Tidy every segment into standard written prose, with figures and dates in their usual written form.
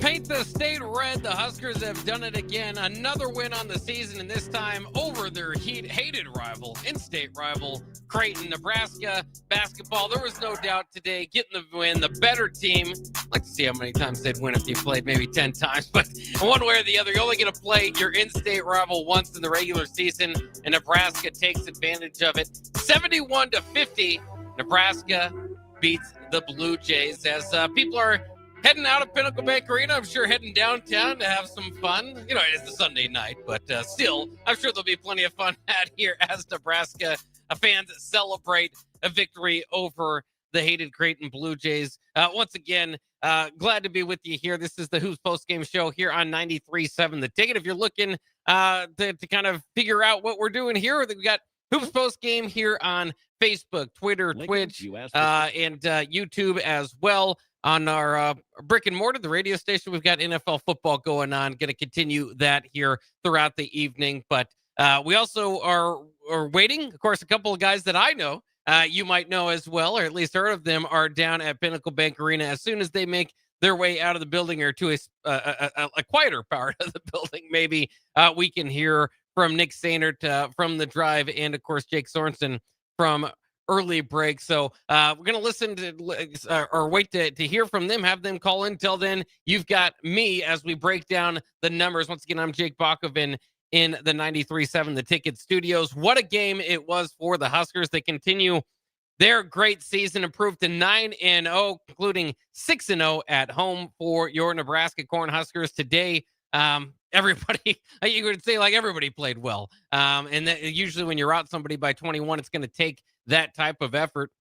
Paint the state red. The Huskers have done it again. Another win on the season, and this time over their hated rival, in-state rival, Creighton, Nebraska. Basketball, there was no doubt today, getting the win. The better team. I'd like to see how many times they'd win if they played maybe 10 times, but one way or the other, you're only going to play your in-state rival once in the regular season, and Nebraska takes advantage of it. 71-50, Nebraska beats the Blue Jays as people are heading out of Pinnacle Bank Arena. I'm sure heading downtown to have some fun. You know, it is a Sunday night, but still, I'm sure there'll be plenty of fun had here as Nebraska fans celebrate a victory over the hated Creighton Blue Jays. Once again, glad to be with you here. This is the Hoops Postgame Show here on 93.7 The Ticket. If you're looking to kind of figure out what we're doing here, we got Hoops Postgame here on Facebook, Twitter, Twitch, and YouTube as well. On our brick and mortar, the radio station, we've got NFL football going on. Going to continue that here throughout the evening. But we also are waiting. Of course, a couple of guys that I know, you might know as well, or at least heard of them, are down at Pinnacle Bank Arena. As soon as they make their way out of the building or to a quieter part of the building, maybe we can hear from Nick Sainert from The Drive and, of course, Jake Sorensen from early break. So we're going to listen to or wait to hear from them, have them call in. Till then, you've got me as we break down the numbers. Once again, I'm Jake Bakoven in the 93.7 The Ticket studios. What a game it was for the Huskers. They continue their great season, improved to 9-0, including 6-0 at home for your Nebraska Cornhuskers today. Everybody, you would say like everybody played well. And that usually when you're out somebody by 21, it's going to take that type of effort.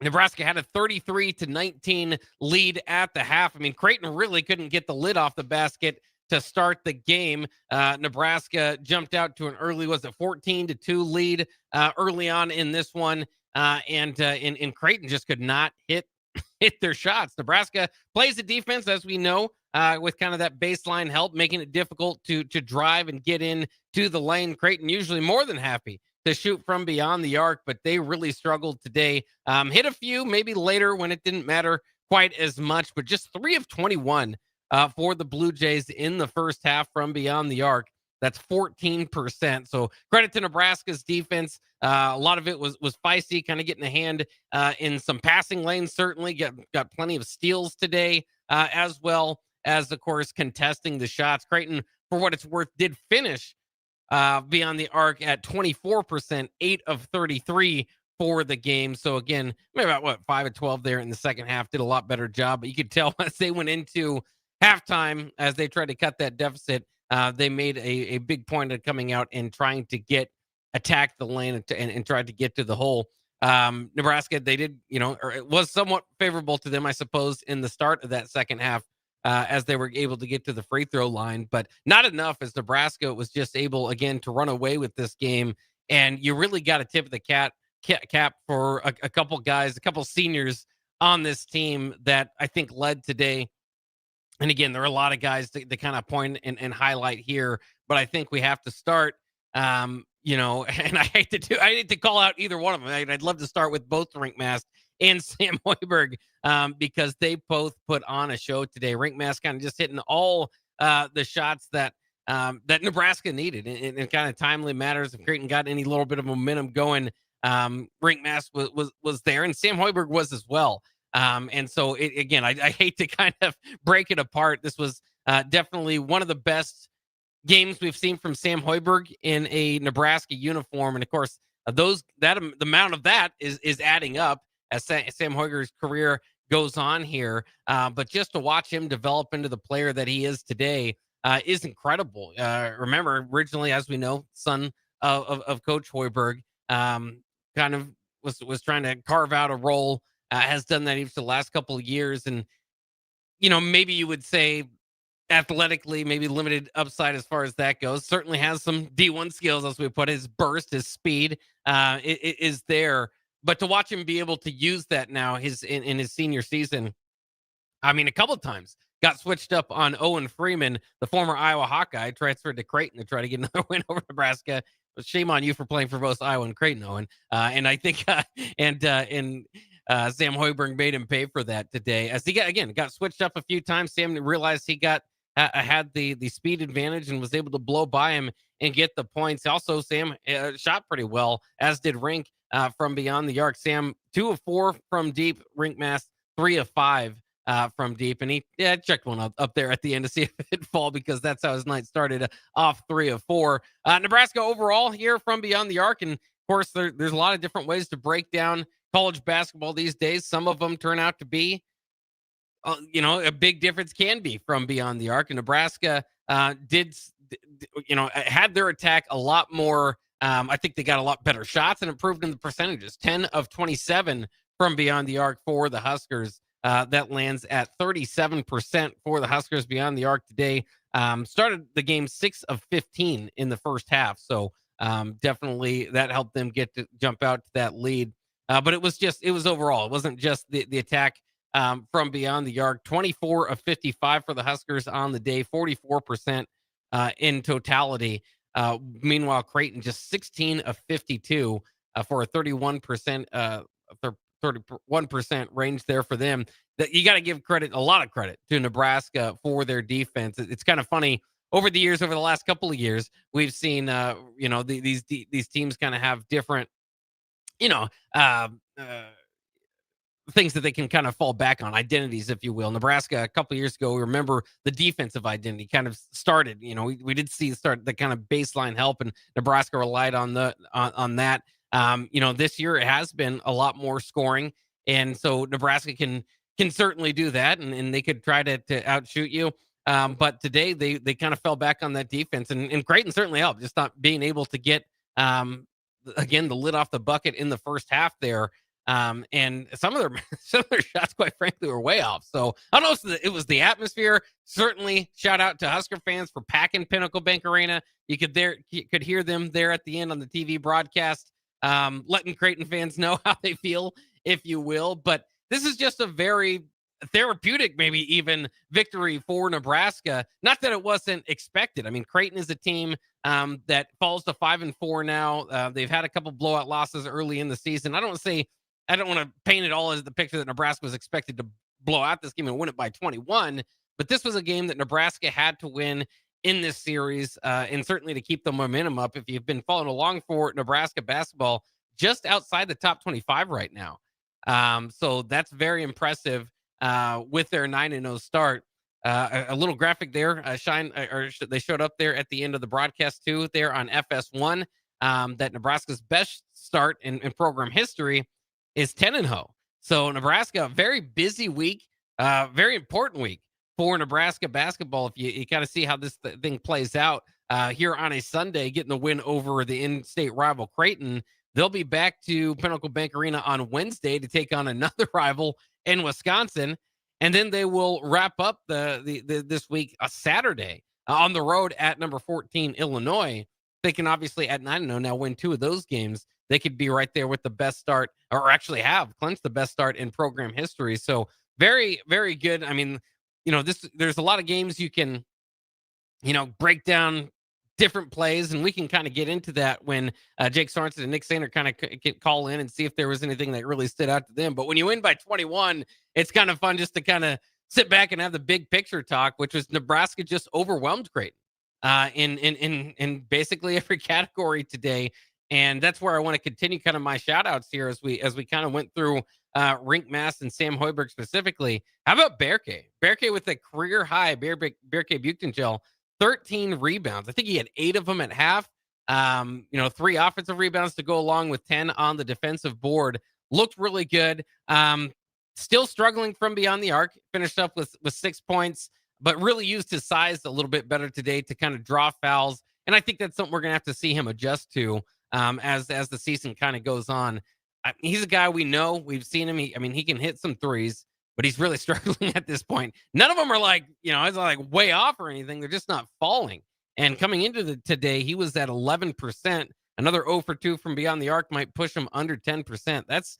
Nebraska had a 33-19 lead at the half. I mean, Creighton really couldn't get the lid off the basket to start the game. Nebraska jumped out to an early, 14-2 lead early on in this one. And Creighton just could not hit their shots. Nebraska plays the defense, as we know, with kind of that baseline help, making it difficult to drive and get in to the lane. Creighton usually more than happy to shoot from beyond the arc, but they really struggled today. Hit a few, maybe later when it didn't matter quite as much, but just 3 of 21 for the Blue Jays in the first half from beyond the arc. That's 14%. So credit to Nebraska's defense. A lot of it was feisty, kind of getting a hand in some passing lanes, certainly. Got plenty of steals today, as well as, of course, contesting the shots. Creighton, for what it's worth, did finish beyond the arc at 24%, 8 of 33 for the game. So again, maybe about 5 of 12 there in the second half. Did a lot better job, but you could tell as they went into halftime, as they tried to cut that deficit, they made a big point of coming out and trying to attack the lane and tried to get to the hole. Nebraska, they did, or it was somewhat favorable to them, I suppose, in the start of that second half, as they were able to get to the free throw line, but not enough, as Nebraska was just able, again, to run away with this game. And you really got to tip the cap for a couple guys, a couple seniors on this team that I think led today. And again, there are a lot of guys to kind of point and highlight here, but I think we have to start, and I hate to call out either one of them. I'd love to start with both Rinkmast and Sam Hoiberg, because they both put on a show today. Rinkmast kind of just hitting all the shots that Nebraska needed in kind of timely matters. If Creighton got any little bit of momentum going, Rinkmast was there, and Sam Hoiberg was as well. And so, again, I hate to kind of break it apart. This was definitely one of the best games we've seen from Sam Hoiberg in a Nebraska uniform. And, of course, the amount of that is adding up as Sam Hoiberg's career goes on here. But just to watch him develop into the player that he is today is incredible. Remember, originally, as we know, son of Coach Hoiberg, kind of was trying to carve out a role. Has done that even for the last couple of years. And, maybe you would say athletically, maybe limited upside as far as that goes. Certainly has some D1 skills, as we put. His burst, his speed is there. But to watch him be able to use that now in his senior season, I mean, a couple of times got switched up on Owen Freeman, the former Iowa Hawkeye, transferred to Creighton to try to get another win over Nebraska. Shame on you for playing for both Iowa and Creighton, Owen. And I think, and Sam Hoiberg made him pay for that today as he got switched up a few times. Sam realized he had the speed advantage and was able to blow by him and get the points. Also, Sam shot pretty well, as did Rink from beyond the arc. Sam 2 of 4 from deep. Rink Mass 3 of 5 from deep, and he checked one up there at the end to see if it'd fall, because that's how his night started, off 3 of 4. Nebraska overall here from beyond the arc, and of course there's a lot of different ways to break down college basketball these days. Some of them turn out to be, a big difference can be from beyond the arc. And Nebraska had their attack a lot more. I think they got a lot better shots and improved in the percentages. 10 of 27 from beyond the arc for the Huskers. That lands at 37% for the Huskers beyond the arc today. Started the game 6 of 15 in the first half. So definitely that helped them get to jump out to that lead. But it was overall. It wasn't just the attack from beyond the arc. 24 of 55 for the Huskers on the day, 44% in totality. Meanwhile, Creighton just 16 of 52 for a 31%, 31% range there for them. That you got to give a lot of credit to Nebraska for their defense. It's kind of funny. Over the last couple of years, we've seen, these teams kind of have different, things that they can kind of fall back on, identities, if you will. Nebraska, a couple of years ago, we remember the defensive identity kind of started. We did see the kind of baseline help, and Nebraska relied on that. This year it has been a lot more scoring, and so Nebraska can certainly do that, and they could try to outshoot you. But today they kind of fell back on that defense, and Creighton certainly helped, just not being able to get again the lid off the bucket in the first half there. And some of their shots, quite frankly, were way off. So I don't know if it was the atmosphere. Certainly, shout out to Husker fans for packing Pinnacle Bank Arena. You could hear them there at the end on the TV broadcast, letting Creighton fans know how they feel, if you will. But this is just a very therapeutic, maybe even, victory for Nebraska. Not that it wasn't expected. I mean, Creighton is a team that falls to 5-4 now. They've had a couple blowout losses early in the season. I don't want to paint it all as the picture that Nebraska was expected to blow out this game and win it by 21, but this was a game that Nebraska had to win in this series, and certainly to keep the momentum up. If you've been following along for Nebraska basketball, just outside the top 25 right now. So that's very impressive with their 9-0 start. A little graphic there, they showed up there at the end of the broadcast too, there on FS1, that Nebraska's best start in program history is 10-0. So Nebraska, very busy week, very important week for Nebraska basketball. If you kind of see how this thing plays out here on a Sunday, getting the win over the in-state rival Creighton, they'll be back to Pinnacle Bank Arena on Wednesday to take on another rival in Wisconsin, and then they will wrap up this week Saturday on the road at number 14 Illinois. They can obviously at 9-0 now win 2 of those games. They could be right there with the best start, or actually have clinched the best start in program history. So very, very good. I mean, there's a lot of games you can, break down different plays, and we can kind of get into that when Jake Sorensen and Nick Sainer kind of call in and see if there was anything that really stood out to them. But when you win by 21, it's kind of fun just to kind of sit back and have the big picture talk, which was Nebraska just overwhelmed Creighton in basically every category today. And that's where I want to continue kind of my shout outs here as we kind of went through Rink Mass and Sam Hoiberg specifically. How about Berke? Berke with a career high, Berke Buchtengel, 13 rebounds. I think he had 8 of them at half. 3 offensive rebounds to go along with 10 on the defensive board. Looked really good. Still struggling from beyond the arc. Finished up with 6 points, but really used his size a little bit better today to kind of draw fouls. And I think that's something we're going to have to see him adjust to as the season kind of goes on. He's a guy we know. We've seen him. He can hit some threes, but he's really struggling at this point. None of them are like, it's not like way off or anything. They're just not falling. And coming into today, he was at 11%. Another 0 for 2 from beyond the arc might push him under 10%. That's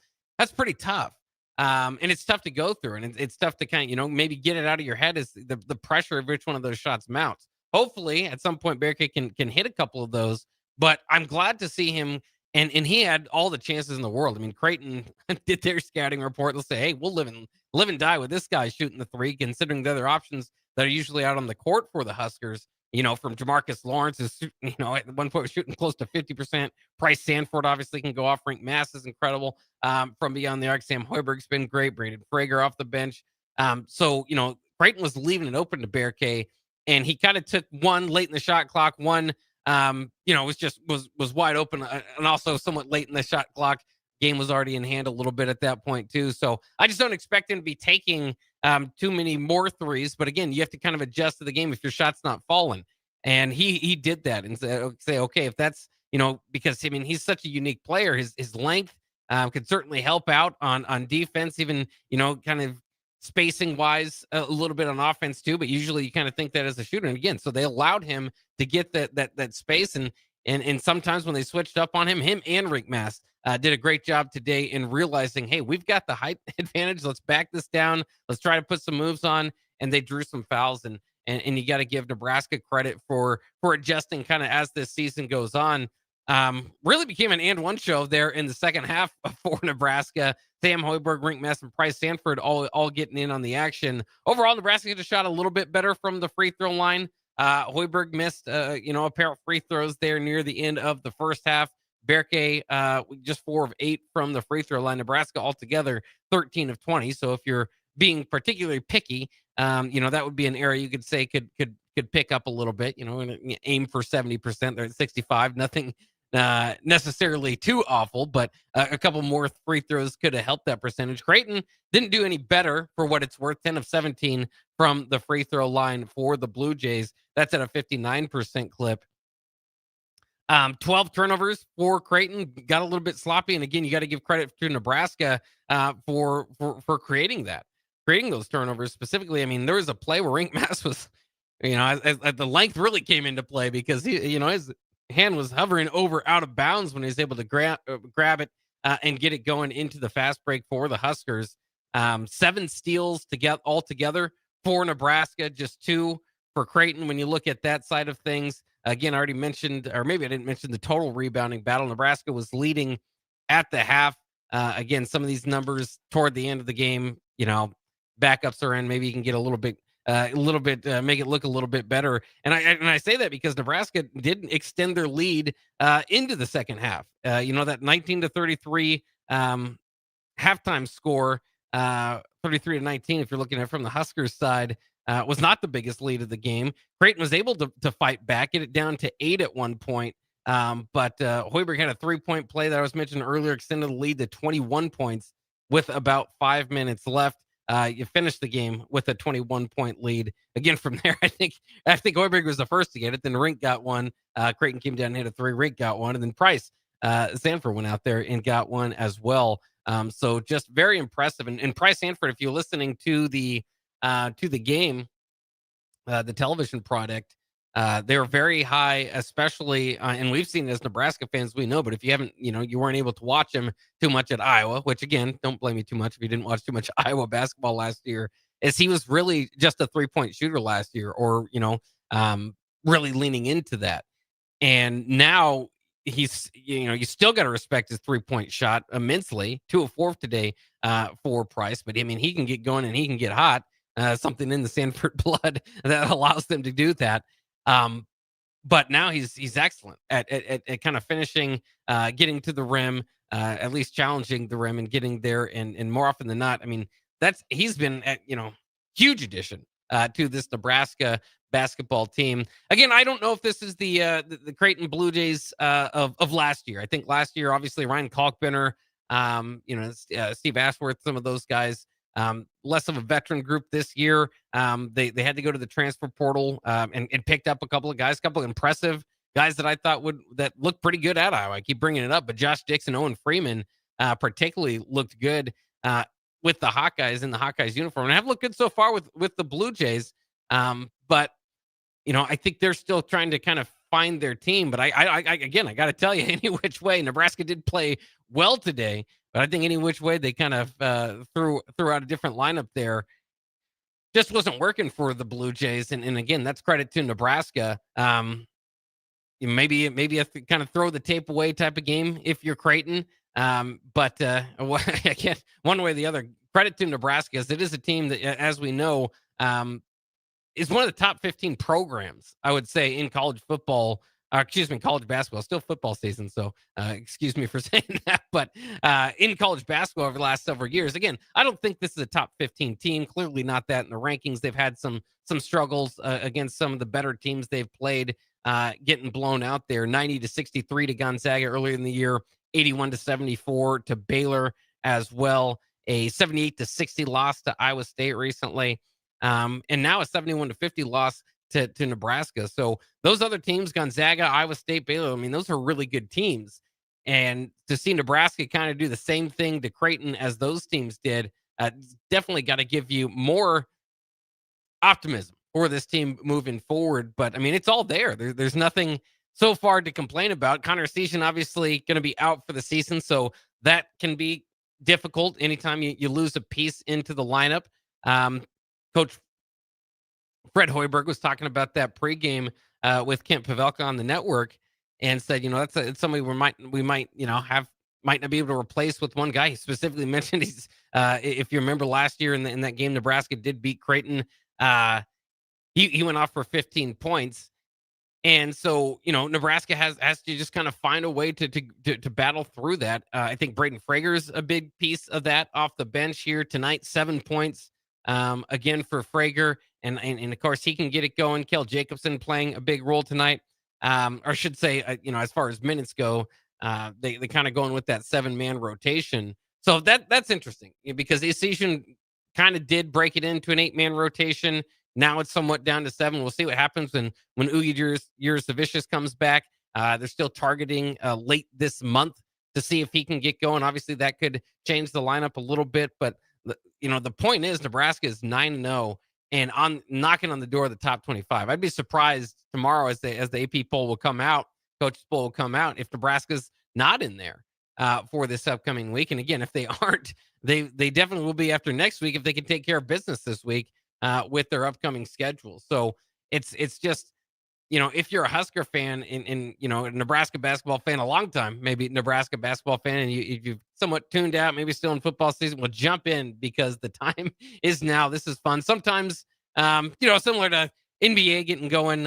pretty tough. And it's tough to go through, and it's tough to kind of, maybe get it out of your head as the pressure of which one of those shots mounts. Hopefully, at some point, Berke can hit a couple of those. But I'm glad to see him and he had all the chances in the world. I mean, Creighton did their scouting report. They'll say, hey, we'll live and die with this guy shooting the three, considering the other options that are usually out on the court for the Huskers. From Jamarcus Lawrence is, at one point was shooting close to 50%. Price Sanford obviously can go off. Frank Mass is incredible from beyond the arc. Sam Hoiberg's been great. Braden Frager off the bench. So Creighton was leaving it open to Bear K, and he kind of took one late in the shot clock, one was wide open, and also somewhat late in the shot clock. Game was already in hand a little bit at that point too. So I just don't expect him to be taking too many more threes. But again, you have to kind of adjust to the game if your shot's not falling. And he did that and say, okay, if that's because I mean he's such a unique player. His length could certainly help out on defense, even kind of spacing wise a little bit on offense too. But usually you kind of think that as a shooter. And again, so they allowed him to get that space and sometimes when they switched up on him and Rick Mass did a great job today in realizing, hey, we've got the height advantage. Let's back this down. Let's try to put some moves on. And they drew some fouls and you got to give Nebraska credit for adjusting kind of as this season goes on. Really became an and one show there in the second half for Nebraska. Sam Hoiberg, Rink Mess, and Price Sanford all getting in on the action. Overall, Nebraska just shot a little bit better from the free throw line. Hoiberg missed, a pair of free throws there near the end of the first half. Berke, just 4 of 8 from the free throw line. Nebraska altogether 13 of 20. So if you're being particularly picky, that would be an area you could say could pick up a little bit. And aim for 70%. They're at 65. Nothing necessarily too awful, but a couple more free throws could have helped that percentage. Creighton didn't do any better for what it's worth. 10 of 17 from the free throw line for the Blue Jays. That's at a 59% clip. 12 turnovers for Creighton, got a little bit sloppy. And again, you got to give credit to Nebraska for creating those turnovers specifically. I mean, there was a play where Rink Mass was, the length really came into play because his hand was hovering over out of bounds when he was able to grab it and get it going into the fast break for the Huskers. 7 steals to get all together for Nebraska, just 2 for Creighton. When you look at that side of things, again, I already mentioned, or maybe I didn't mention the total rebounding battle. Nebraska was leading at the half. Again, some of these numbers toward the end of the game, backups are in. Maybe you can get a little bit, make it look a little bit better. And I say that because Nebraska didn't extend their lead into the second half. That 19-33 halftime score, 33-19, if you're looking at it from the Huskers side, was not the biggest lead of the game. Creighton was able to fight back, get it down to 8 at one point. But Hoiberg had a 3-point play that I was mentioning earlier, extended the lead to 21 points with about 5 minutes left. You finished the game with a 21-point lead. Again, from there, I think Hoiberg was the first to get it. Then Rink got one. Creighton came down and hit a 3. Rink got one. And then Price Sanford went out there and got one as well. So just very impressive. And Price Sanford, if you're listening to the game, the television product, they were very high, especially, and we've seen it as Nebraska fans, we know, but if you haven't, you weren't able to watch him too much at Iowa, which again, don't blame me too much if you didn't watch too much Iowa basketball last year, is he was really just a 3-point shooter last year, or, really leaning into that. And now he's, you still got to respect his 3-point shot immensely. 2 of 4 today for Price, but I mean, he can get going and he can get hot. Something in the Sanford blood that allows them to do that. But now he's excellent at kind of finishing, getting to the rim, at least challenging the rim and getting there. And more often than not, I mean, he's been at, huge addition to this Nebraska basketball team. Again, I don't know if this is the Creighton Blue Jays of last year. I think last year, obviously Ryan Kalkbrenner, Steve Ashworth, some of those guys. Less of a veteran group this year. They had to go to the transfer portal and picked up a couple of guys, a couple of impressive guys that I thought that looked pretty good at Iowa. I keep bringing it up, but Josh Dixon, Owen Freeman particularly looked good with the Hawkeyes in the Hawkeyes uniform, and have looked good so far with the Blue Jays. But I think they're still trying to kind of find their team. But I got to tell you, any which way, Nebraska did play well today. But I think any which way they kind of threw out a different lineup there just wasn't working for the Blue Jays. And again, that's credit to Nebraska. maybe a kind of throw the tape away type of game if you're Creighton. But again, one way or the other, credit to Nebraska, as it is a team that, as we know, is one of the top 15 programs, I would say, in college football. College basketball. Still football season, so excuse me for saying that. But in college basketball over the last several years, again, I don't think this is a top 15 team. Clearly not that in the rankings. They've had some struggles against some of the better teams they've played, getting blown out there. 90-63 to Gonzaga earlier in the year, 81-74 to Baylor as well. A 78-60 loss to Iowa State recently. And now a 71-50 loss to Nebraska. So those other teams, Gonzaga, Iowa State, Baylor, I mean, those are really good teams. And to see Nebraska kind of do the same thing to Creighton as those teams did, definitely got to give you more optimism for this team moving forward. But I mean, it's all there. There's nothing so far to complain about. Connor Season obviously going to be out for the season, so that can be difficult anytime you lose a piece into the lineup. Coach Fred Hoiberg was talking about that pregame with Kent Pavelka on the network, and said, it's somebody we might not be able to replace with one guy. He specifically mentioned he's if you remember last year in that game, Nebraska did beat Creighton. He went off for 15 points. And so, Nebraska has to just kind of find a way to battle through that. I think Braden Frager's a big piece of that off the bench here tonight. 7 points again for Frager. And of course, he can get it going. Kel Jacobson playing a big role tonight. Or I should say, as far as minutes go, they kind of going with that 7-man rotation. So that's interesting because the season kind of did break it into an 8-man rotation. Now it's somewhat down to 7. We'll see what happens when Ugi Jurcevičius comes back. They're still targeting late this month to see if he can get going. Obviously, that could change the lineup a little bit. But, the point is Nebraska is 9-0 and on knocking on the door of the top 25. I'd be surprised tomorrow as the AP poll will come out, coach's poll will come out, if Nebraska's not in there for this upcoming week. And again, if they aren't, they definitely will be after next week if they can take care of business this week with their upcoming schedule. So it's just, if you're a Husker fan and a Nebraska basketball fan, a long time, maybe Nebraska basketball fan, and you've somewhat tuned out, maybe still in football season, well, jump in because the time is now. This is fun. Sometimes, similar to NBA getting going,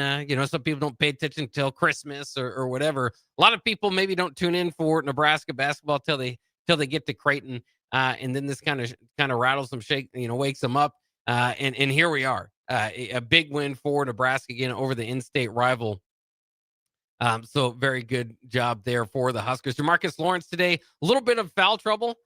some people don't pay attention until Christmas or whatever. A lot of people maybe don't tune in for Nebraska basketball till they get to Creighton. And then this kind of rattles them, wakes them up. And here we are, a big win for Nebraska again over the in-state rival. So very good job there for the Huskers. DeMarcus Lawrence today, a little bit of foul trouble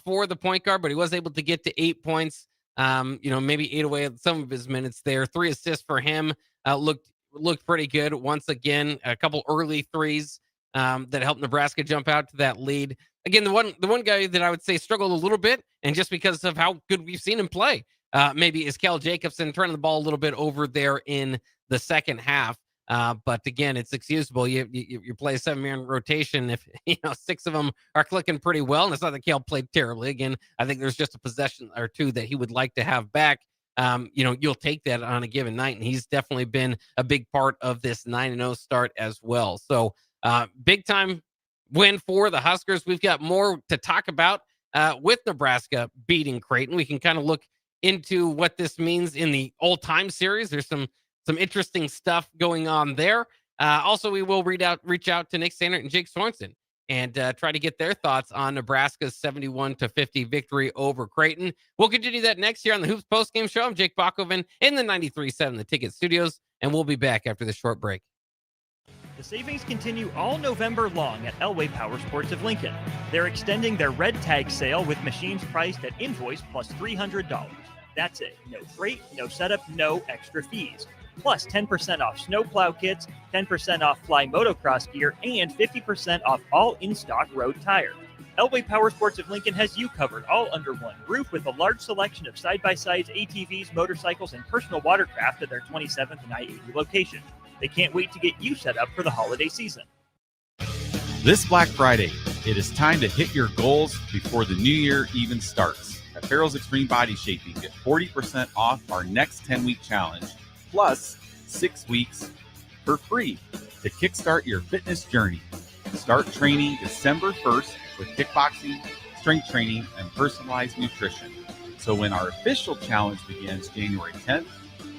for the point guard, but he was able to get to 8 points. Maybe 8 away at some of his minutes there. 3 assists for him. Looked pretty good once again. A couple early threes that helped Nebraska jump out to that lead. Again, the one guy that I would say struggled a little bit, and just because of how good we've seen him play, maybe is Kel Jacobson turning the ball a little bit over there in the second half. But again, it's excusable. You play a 7-man rotation if 6 of them are clicking pretty well, and it's not that Kel played terribly. Again, I think there's just a possession or two that he would like to have back. You'll take that on a given night, and he's definitely been a big part of this 9-0 start as well. So big time win for the Huskers. We've got more to talk about with Nebraska beating Creighton. We can kind of look into what this means in the all-time series. There's some interesting stuff going on there. Also, we will reach out to Nick Sandert and Jake Sorensen and try to get their thoughts on Nebraska's 71-50 victory over Creighton. We'll continue that next year on the Hoops Postgame Show. I'm Jake Bakoven in the 93.7 The Ticket Studios, and we'll be back after this short break. The savings continue all November long at Elway Power Sports of Lincoln. They're extending their red tag sale with machines priced at invoice plus $300. That's it. No freight, no setup, no extra fees. Plus 10% off snowplow kits, 10% off fly motocross gear, and 50% off all in-stock road tire. Elway Power Sports of Lincoln has you covered all under one roof with a large selection of side-by-sides, ATVs, motorcycles, and personal watercraft at their 27th and I-80 location. They can't wait to get you set up for the holiday season. This Black Friday, it is time to hit your goals before the new year even starts. At Farrell's Extreme Body Shaping, get 40% off our next 10-week challenge, plus 6 weeks for free. to kickstart your fitness journey. Start training December 1st with kickboxing, strength training, and personalized nutrition. So when our official challenge begins January 10th,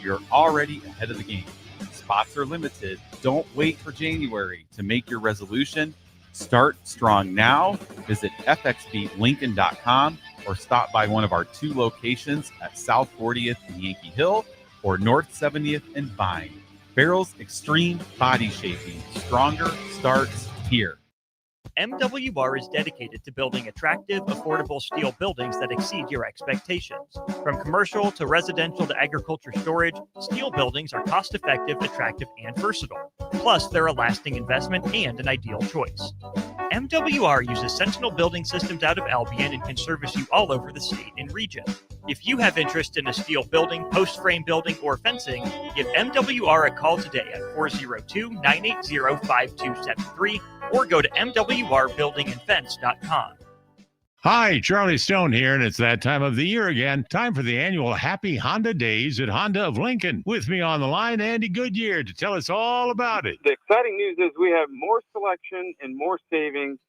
you're already ahead of the game. Spots are limited. Don't wait for January to make your resolution. Start strong now. Visit fxbeatlincoln.com or stop by one of our 2 locations at South 40th and Yankee Hill or North 70th and Vine. Farrell's Extreme Body Shaping. Stronger starts here. MWR is dedicated to building attractive, affordable steel buildings that exceed your expectations. From commercial to residential to agriculture storage, steel buildings are cost-effective, attractive, and versatile. Plus, they're a lasting investment and an ideal choice. MWR uses Sentinel Building Systems out of Albion and can service you all over the state and region. If you have interest in a steel building, post-frame building, or fencing, give MWR a call today at 402-980-5273 or go to mwrbuildingandfence.com. Hi, Charlie Stone here, and it's that time of the year again. Time for the annual Happy Honda Days at Honda of Lincoln. With me on the line, Andy Goodyear, to tell us all about it. The exciting news is we have more selection and more savings.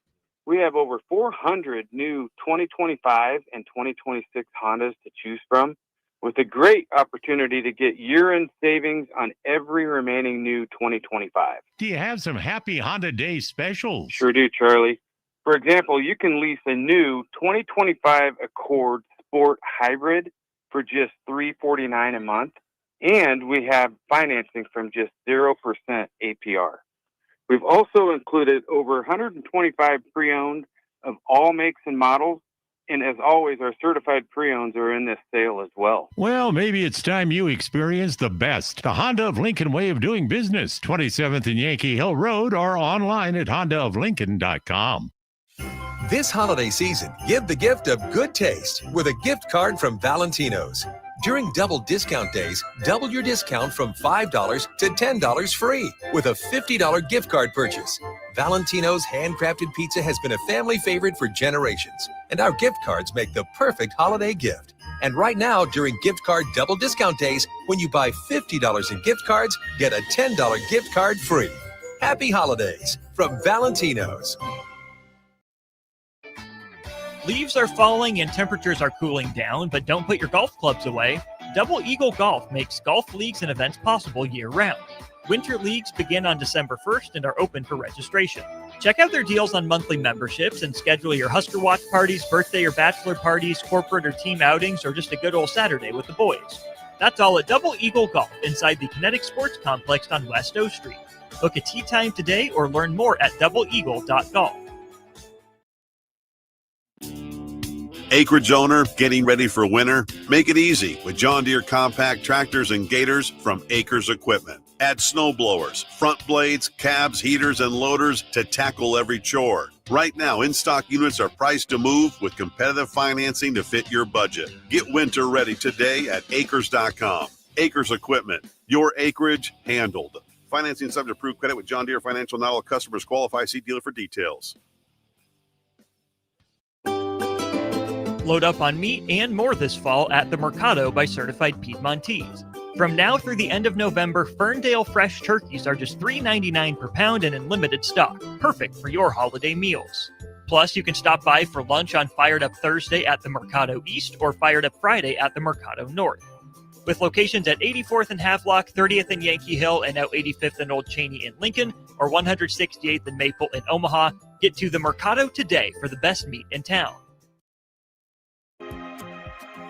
We have over 400 new 2025 and 2026 Hondas to choose from, with a great opportunity to get year-end savings on every remaining new 2025. Do you have some Happy Honda Day specials? Sure do, Charlie. For example, you can lease a new 2025 Accord Sport Hybrid for just $349 a month, and we have financing from just 0% APR. We've also included over 125 pre-owned of all makes and models, and as always, our certified pre-owns are in this sale as well. Well, maybe it's time you experience the best. The Honda of Lincoln way of doing business, 27th and Yankee Hill Road, or online at hondaoflincoln.com. This holiday season, give the gift of good taste with a gift card from Valentino's. During double discount days, double your discount from $5 to $10 free with a $50 gift card purchase. Valentino's handcrafted pizza has been a family favorite for generations, and our gift cards make the perfect holiday gift. And right now, during gift card double discount days, when you buy $50 in gift cards, get a $10 gift card free. Happy holidays from Valentino's. Leaves are falling and temperatures are cooling down, but don't put your golf clubs away. Double Eagle Golf makes golf leagues and events possible year-round. Winter leagues begin on December 1st and are open for registration. Check out their deals on monthly memberships and schedule your Husker Watch parties, birthday or bachelor parties, corporate or team outings, or just a good old Saturday with the boys. That's all at Double Eagle Golf inside the Kinetic Sports Complex on West O Street. Book a tee time today or learn more at doubleeagle.golf. Acreage owner getting ready for winter? Make it easy with John Deere compact tractors and gators from Acres Equipment. Add snow blowers, front blades, cabs, heaters, and loaders to tackle every chore. Right now, in-stock units are priced to move with competitive financing to fit your budget. Get winter ready today at acres.com. Acres Equipment, your acreage handled. Financing subject to approved credit with John Deere Financial. Not all customers qualify. See dealer for details. Load up on meat and more this fall at the Mercado by Certified Piedmontese. From now through the end of November, Ferndale fresh turkeys are just $3.99 per pound and in limited stock, perfect for your holiday meals. Plus, you can stop by for lunch on Fired Up Thursday at the Mercado East or Fired Up Friday at the Mercado North. With locations at 84th and Havelock, 30th and Yankee Hill, and now 85th and Old Cheney in Lincoln, or 168th and Maple in Omaha, get to the Mercado today for the best meat in town.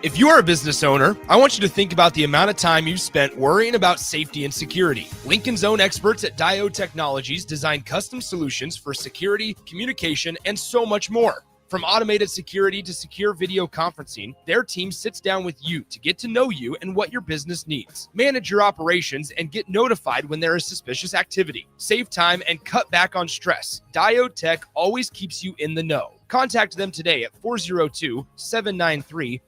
If you are a business owner, I want you to think about the amount of time you've spent worrying about safety and security. Lincoln's own experts at Diode Technologies design custom solutions for security, communication, and so much more. From automated security to secure video conferencing, their team sits down with you to get to know you and what your business needs. Manage your operations and get notified when there is suspicious activity. Save time and cut back on stress. Diode Tech always keeps you in the know. Contact them today at 402-793-5124.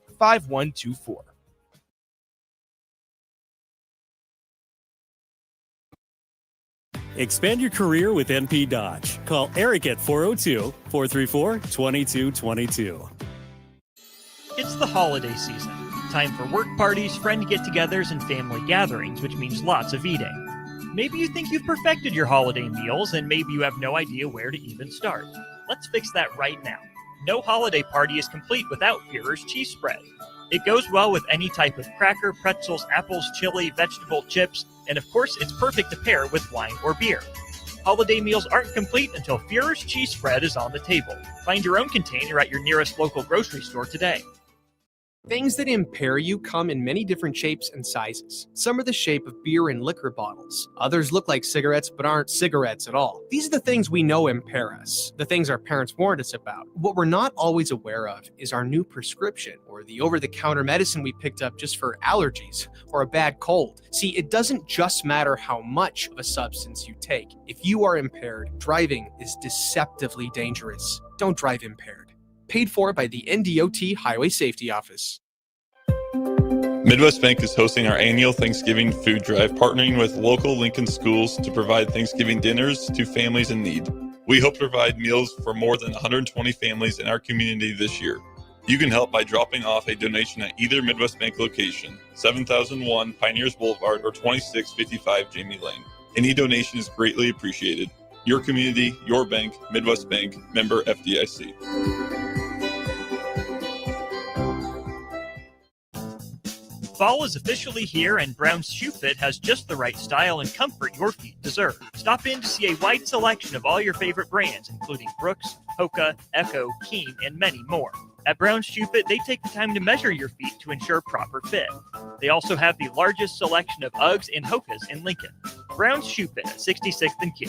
Expand your career with NP Dodge. Call Eric at 402-434-2222. It's the holiday season. Time for work parties, friend get-togethers, and family gatherings, which means lots of eating. Maybe you think you've perfected your holiday meals and maybe you have no idea where to even start. Let's fix that right now. No holiday party is complete without Führer's cheese spread. It goes well with any type of cracker, pretzels, apples, chili, vegetable, chips, and of course it's perfect to pair with wine or beer. Holiday meals aren't complete until Führer's cheese spread is on the table. Find your own container at your nearest local grocery store today. Things that impair you come in many different shapes and sizes. Some are the shape of beer and liquor bottles. Others look like cigarettes but aren't cigarettes at all. These are the things we know impair us, the things our parents warned us about. What we're not always aware of is our new prescription or the over-the-counter medicine we picked up just for allergies or a bad cold. See, it doesn't just matter how much of a substance you take. If you are impaired, driving is deceptively dangerous. Don't drive impaired. Paid for by the NDOT Highway Safety Office. Midwest Bank is hosting our annual Thanksgiving food drive, partnering with local Lincoln schools to provide Thanksgiving dinners to families in need. We hope to provide meals for more than 120 families in our community this year. You can help by dropping off a donation at either Midwest Bank location, 7001 Pioneers Boulevard or 2655 Jamie Lane. Any donation is greatly appreciated. Your community, your bank, Midwest Bank, member FDIC. Fall is officially here, and Brown's Shoe Fit has just the right style and comfort your feet deserve. Stop in to see a wide selection of all your favorite brands, including Brooks, Hoka, Echo, Keen, and many more. At Brown's Shoe Fit, they take the time to measure your feet to ensure proper fit. They also have the largest selection of Uggs and Hokas in Lincoln. Brown's Shoe Fit at 66th and Q.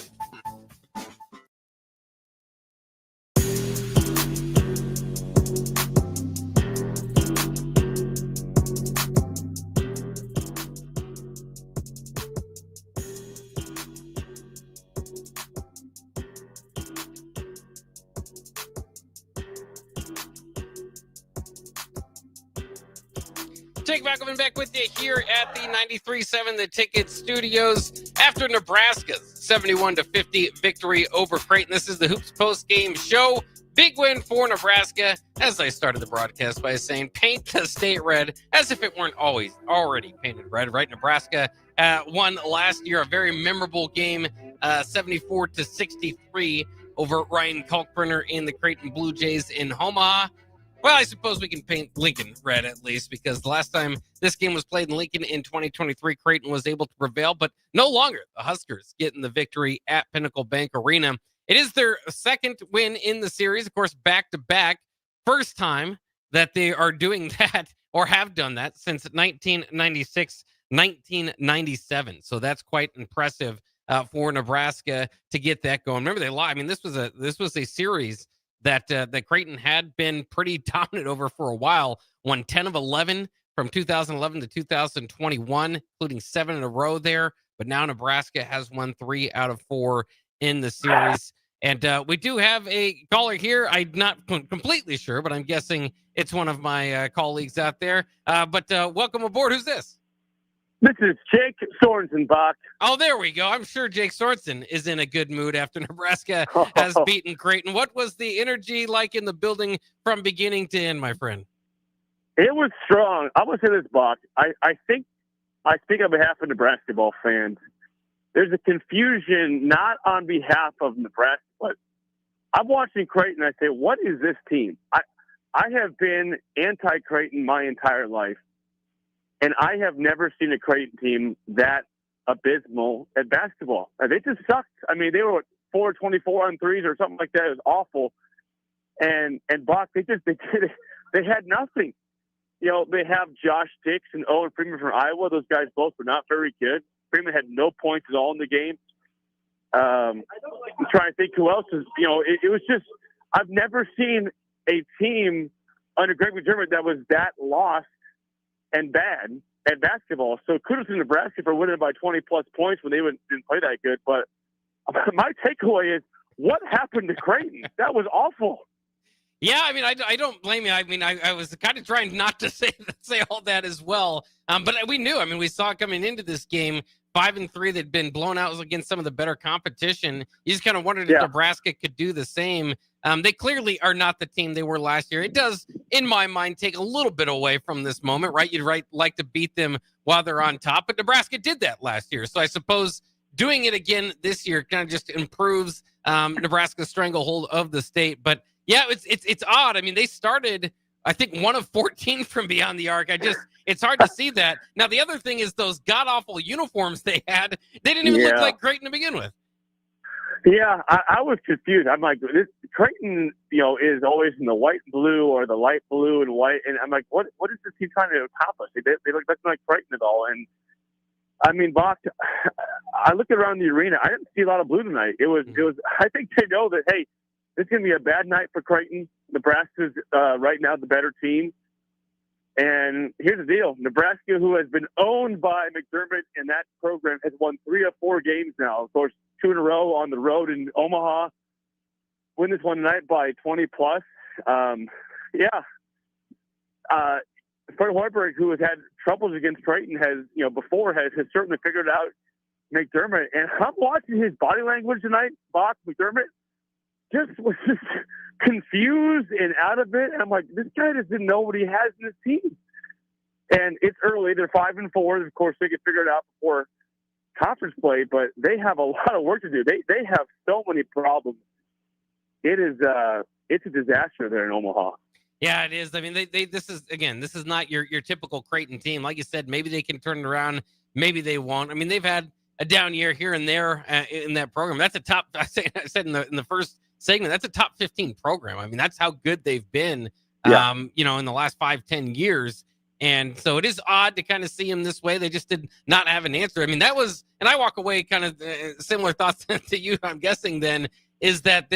Jake Backelman back with you here at the 93.7 The Ticket Studios after Nebraska's 71-50 victory over Creighton. This is the Hoops post-game show. Big win for Nebraska. As I started the broadcast by saying, paint the state red as if it weren't always already painted red, right? Nebraska won last year, a very memorable game, 74-63 over Ryan Kalkbrenner in the Creighton Blue Jays in Omaha. Well, I suppose we can paint Lincoln red at least, because the last time this game was played in Lincoln in 2023, Creighton was able to prevail, but no longer. The Huskers getting the victory at Pinnacle Bank Arena. It is their second win in the series, of course, back-to-back. First time that they are doing that or have done that since 1996, 1997. So that's quite impressive for Nebraska to get that going. Remember, they lost. I mean, this was a series that Creighton had been pretty dominant over for a while. Won 10 of 11 from 2011 to 2021, including 7 in a row there. But now Nebraska has won 3 out of 4 in the series. And we do have a caller here. I'm not completely sure, but I'm guessing it's one of my colleagues out there. But welcome aboard. Who's this? This is Jake Sorensen, Bach. Oh, there we go. I'm sure Jake Sorensen is in a good mood after Nebraska has beaten Creighton. What was the energy like in the building from beginning to end, my friend? It was strong. I would say this, Bach. I think I speak on behalf of Nebraska basketball fans. There's a confusion, not on behalf of Nebraska, but I'm watching Creighton. I say, what is this team? I have been anti-Creighton my entire life. And I have never seen a Creighton team that abysmal at basketball. They just sucked. I mean, they were 4-24 on threes or something like that. It was awful. And Bach, they had nothing. You know, they have Josh Dix and Owen Freeman from Iowa. Those guys both were not very good. Freeman had no points at all in the game. I'm trying to think who else is. You know, it was just, I've never seen a team under Greg McDermott that was that lost and bad at basketball. So kudos to Nebraska for winning by 20-plus points when they didn't play that good. But my takeaway is, what happened to Creighton? That was awful. Yeah, I mean, I don't blame you. I mean, I was kind of trying not to say all that as well. But we knew. I mean, we saw coming into this game, 5-3, they'd been blown out against some of the better competition. You just kind of wondered if Nebraska could do the same. They clearly are not the team they were last year. It does, in my mind, take a little bit away from this moment, right? You'd like to beat them while they're on top, but Nebraska did that last year. So I suppose doing it again this year kind of just improves Nebraska's stranglehold of the state. But yeah, it's odd. I mean, they started, I think, 1 of 14 from beyond the arc. It's hard to see that. Now, the other thing is those god-awful uniforms they had. They didn't even look like Creighton to begin with. Yeah, I was confused. I'm like, this Creighton, is always in the white and blue or the light blue and white. And I'm like, what is this team trying to accomplish? They look nothing like Creighton at all. And I mean, Bach, I looked around the arena. I didn't see a lot of blue tonight. It was. I think they know that, hey, this is going to be a bad night for Creighton. Nebraska's right now the better team. And here's the deal. Nebraska, who has been owned by McDermott and that program, has won 3 of 4 games now. Of course, 2 in a row on the road in Omaha. Win this one tonight by 20+. Fred Hoiberg, who has had troubles against Creighton, has certainly figured out McDermott. And I'm watching his body language tonight. Bach, McDermott was just confused and out of it. And I'm like, this guy doesn't know what he has in his team. And it's early. They're 5-4. Of course, they can figure it out before conference play, but they have a lot of work to do. They have so many problems. It's a disaster there in Omaha. Yeah, it is. I mean, this is not your typical Creighton team. Like you said, maybe they can turn it around. Maybe they won't. I mean, they've had a down year here and there in that program. That's a top. I said in the first segment, that's a top 15 program. I mean, that's how good they've been. Yeah. In the last 5-10 years. And so it is odd to kind of see him this way. They just did not have an answer. I mean, and I walk away kind of similar thoughts to you, I'm guessing then, is that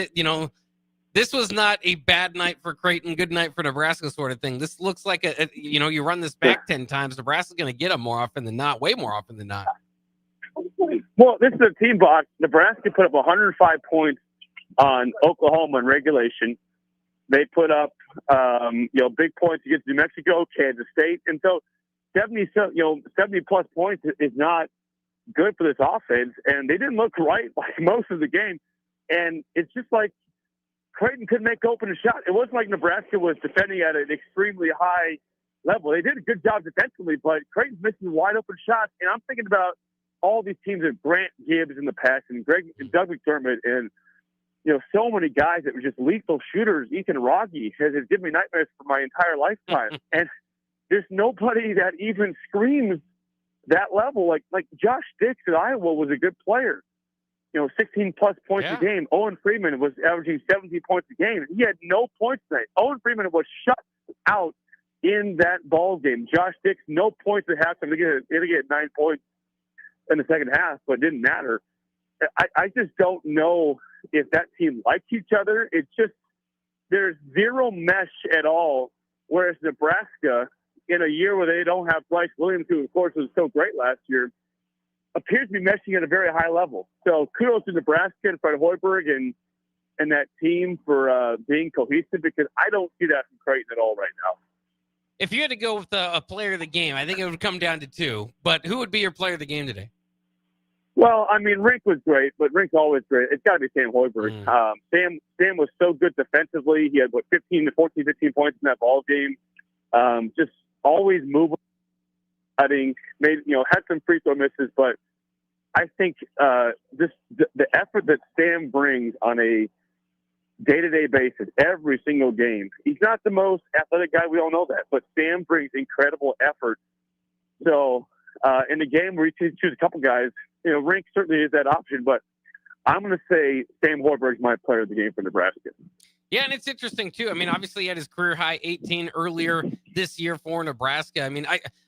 this was not a bad night for Creighton, good night for Nebraska sort of thing. This looks like you run this back 10 times, Nebraska's going to get them more often than not, way more often than not. Well, this is a team box. Nebraska put up 105 points on Oklahoma in regulation. They put up, big points against New Mexico, Kansas State. And so 70 plus points is not good for this offense. And they didn't look right like most of the game. And it's just like Creighton couldn't make open a shot. It wasn't like Nebraska was defending at an extremely high level. They did a good job defensively, but Creighton's missing wide open shots. And I'm thinking about all these teams that Grant Gibbs in the past and Doug McDermott and so many guys that were just lethal shooters. Ethan Rogge has given me nightmares for my entire lifetime. And there's nobody that even screams that level. Like Josh Dix at Iowa was a good player. 16 plus points a game. Owen Freeman was averaging 17 points a game. He had no points tonight. Owen Freeman was shut out in that ball game. Josh Dix, no points at halftime. They get 9 points in the second half, but it didn't matter. I just don't know if that team likes each other. It's just there's zero mesh at all. Whereas Nebraska, in a year where they don't have Bryce Williams, who of course was so great last year, appears to be meshing at a very high level. So kudos to Nebraska and Fred Hoiberg and that team for being cohesive, because I don't see that from Creighton at all right now. If you had to go with a player of the game, I think it would come down to 2. But who would be your player of the game today? Well, I mean, Rink was great, but Rink's always great. It's got to be Sam Hoiberg. Sam was so good defensively. He had, 15 to 14, 15 points in that ball game. Just always moving, cutting, had some free throw misses, but I think the effort that Sam brings on a day-to-day basis, every single game. He's not the most athletic guy. We all know that, but Sam brings incredible effort. So in the game where you choose a couple guys, Rink certainly is that option, but I'm going to say Sam Hoiberg is my player of the game for Nebraska. Yeah, and it's interesting, too. I mean, obviously he had his career-high 18 earlier this year for Nebraska. I mean,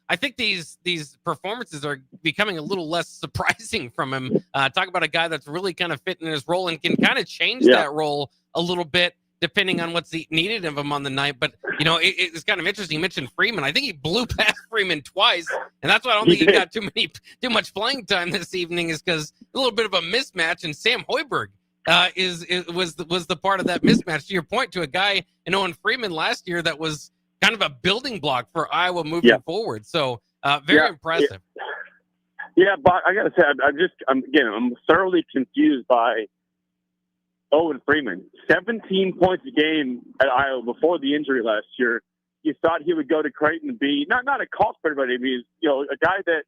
I think these performances are becoming a little less surprising from him. Talk about a guy that's really kind of fitting in his role and can kind of change that role a little bit depending on what's needed of him on the night. But, it's kind of interesting. You mentioned Freeman. I think he blew past Freeman twice, and that's why I don't think he got too much playing time this evening, is because a little bit of a mismatch, and Sam Hoiberg was the part of that mismatch. To your point, to a guy in Owen Freeman last year that was kind of a building block for Iowa moving forward. So very impressive. Yeah, but I got to say, I'm thoroughly confused by Owen Freeman. 17 points a game at Iowa before the injury last year. You thought he would go to Creighton and be not a culprit, but he's a guy that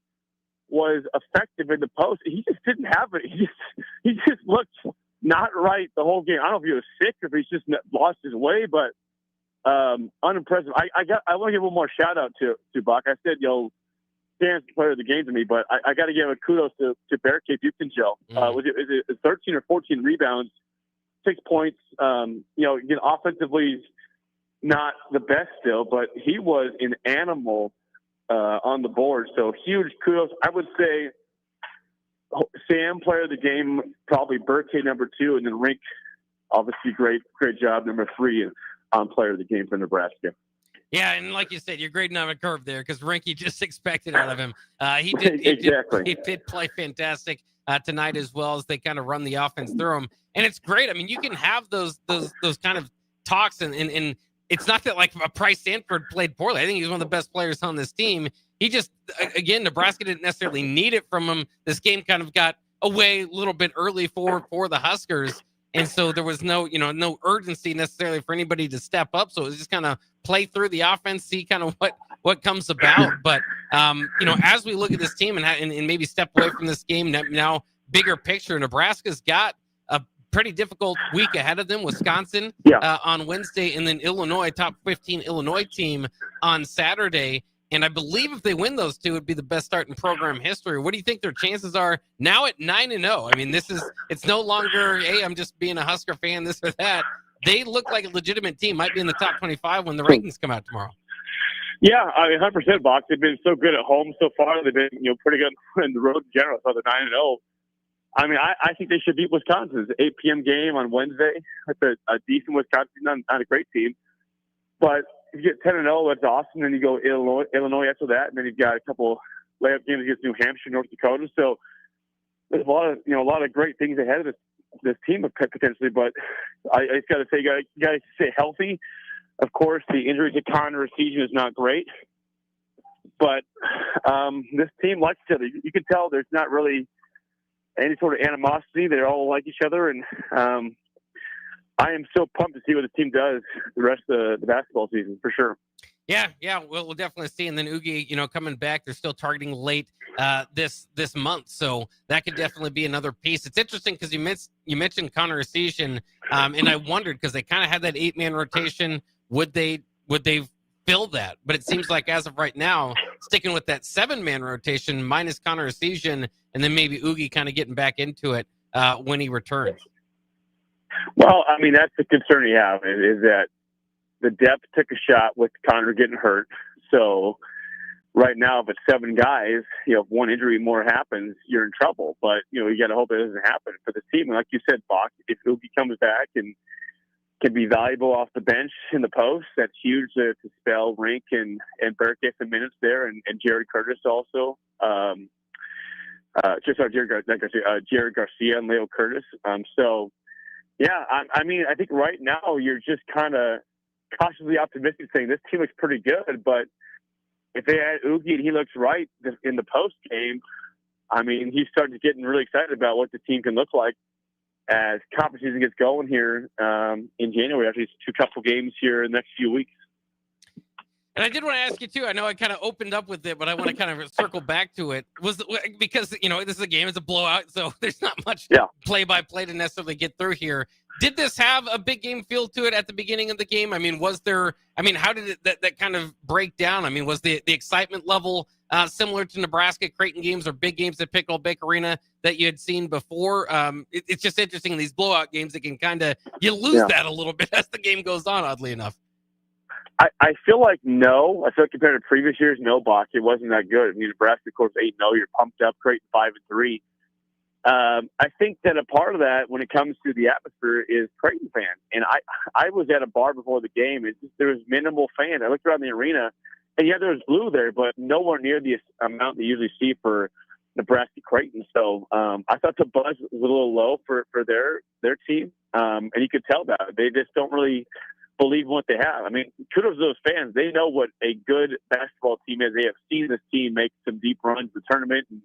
was effective in the post. He just didn't have it. He just looked not right the whole game. I don't know if he was sick or if he's just lost his way, but unimpressive. I want to give one more shout out to Buck. I said, Dan's the player of the game to me, but I got to give a kudos to Bear Cape Houston Joe. Was it 13 or 14 rebounds, 6 points? Again, offensively, not the best still, but he was an animal on the board. So huge kudos. I would say Sam, player of the game, probably Burke number 2, and then Rink, obviously great job, number 3 on player of the game for Nebraska. Yeah, and like you said, you're grading on a curve there because Rinky just expected out of him. He did play fantastic tonight as well as they kind of run the offense through him. And it's great. I mean, you can have those kind of talks, and it's not that like Price Sanford played poorly. I think he's one of the best players on this team. He just, again, Nebraska didn't necessarily need it from him. This game kind of got away a little bit early for the Huskers. And so there was no urgency necessarily for anybody to step up. So it was just kind of play through the offense, see kind of what comes about. But, as we look at this team and maybe step away from this game now, bigger picture, Nebraska's got a pretty difficult week ahead of them. Wisconsin on Wednesday, and then Illinois, top 15 Illinois team on Saturday. And I believe if they win those two, it'd be the best start in program history. What do you think their chances are now at 9-0? I mean, it's no longer, hey, I'm just being a Husker fan, this or that. They look like a legitimate team, might be in the top 25 when the rankings come out tomorrow. Yeah, I mean, 100% Box. They've been so good at home so far. They've been, pretty good in the road in general. So they're 9-0. I mean, I think they should beat Wisconsin. It's an 8 p.m. game on Wednesday. It's a decent Wisconsin, not a great team. But if you get 10-0, that's awesome. Then you go Illinois after that, and then you've got a couple layup games against New Hampshire, North Dakota. So there's a lot of great things ahead of this team potentially. But I just got to say, you got to stay healthy. Of course, the injury to Connor Season is not great, but this team likes each other. You can tell there's not really any sort of animosity. They all like each other, and I am so pumped to see what the team does the rest of the basketball season, for sure. Yeah, we'll definitely see. And then Oogie, coming back, they're still targeting late this month, so that could definitely be another piece. It's interesting because you mentioned Connor Season, and I wondered because they kind of had that 8-man rotation. Would they fill that? But it seems like as of right now, sticking with that 7-man rotation minus Connor Season, and then maybe Oogie kind of getting back into it when he returns. Well, I mean, that's the concern you have is that the depth took a shot with Connor getting hurt. So right now, if it's 7 guys, if one injury more happens, you're in trouble. But, you got to hope it doesn't happen for the team. And like you said, Bach, if Oogie comes back and can be valuable off the bench in the post, that's huge to spell Rink and Burke get some minutes there, and Jared Curtis also. Jared Garcia and Leo Curtis. Yeah, I mean, I think right now you're just kind of cautiously optimistic saying this team looks pretty good, but if they add Oogie and he looks right in the post game, I mean, he's starting to getting really excited about what the team can look like as conference season gets going here in January after these couple games here in the next few weeks. And I did want to ask you too. I know I kind of opened up with it, but I want to kind of circle back to it. Because this is a game, it's a blowout, so there's not much play-by-play to necessarily get through here. Did this have a big game feel to it at the beginning of the game? I mean, how did that kind of break down? I mean, was the excitement level similar to Nebraska Creighton games or big games at Pickle Bake Arena that you had seen before? It's just interesting in these blowout games that can you lose that a little bit as the game goes on, oddly enough. I feel like no. I feel like compared to previous years, no, Bach, it wasn't that good. I mean, Nebraska, of course, 8-0. You're pumped up. Creighton 5-3. I think that a part of that, when it comes to the atmosphere, is Creighton fans. And I was at a bar before the game. There was minimal fans. I looked around the arena, and there was blue there, but nowhere near the amount they usually see for Nebraska Creighton. So I thought the buzz was a little low for their team, and you could tell that they just don't really believe in what they have. I mean, kudos to those fans. They know what a good basketball team is. They have seen this team make some deep runs in the tournament and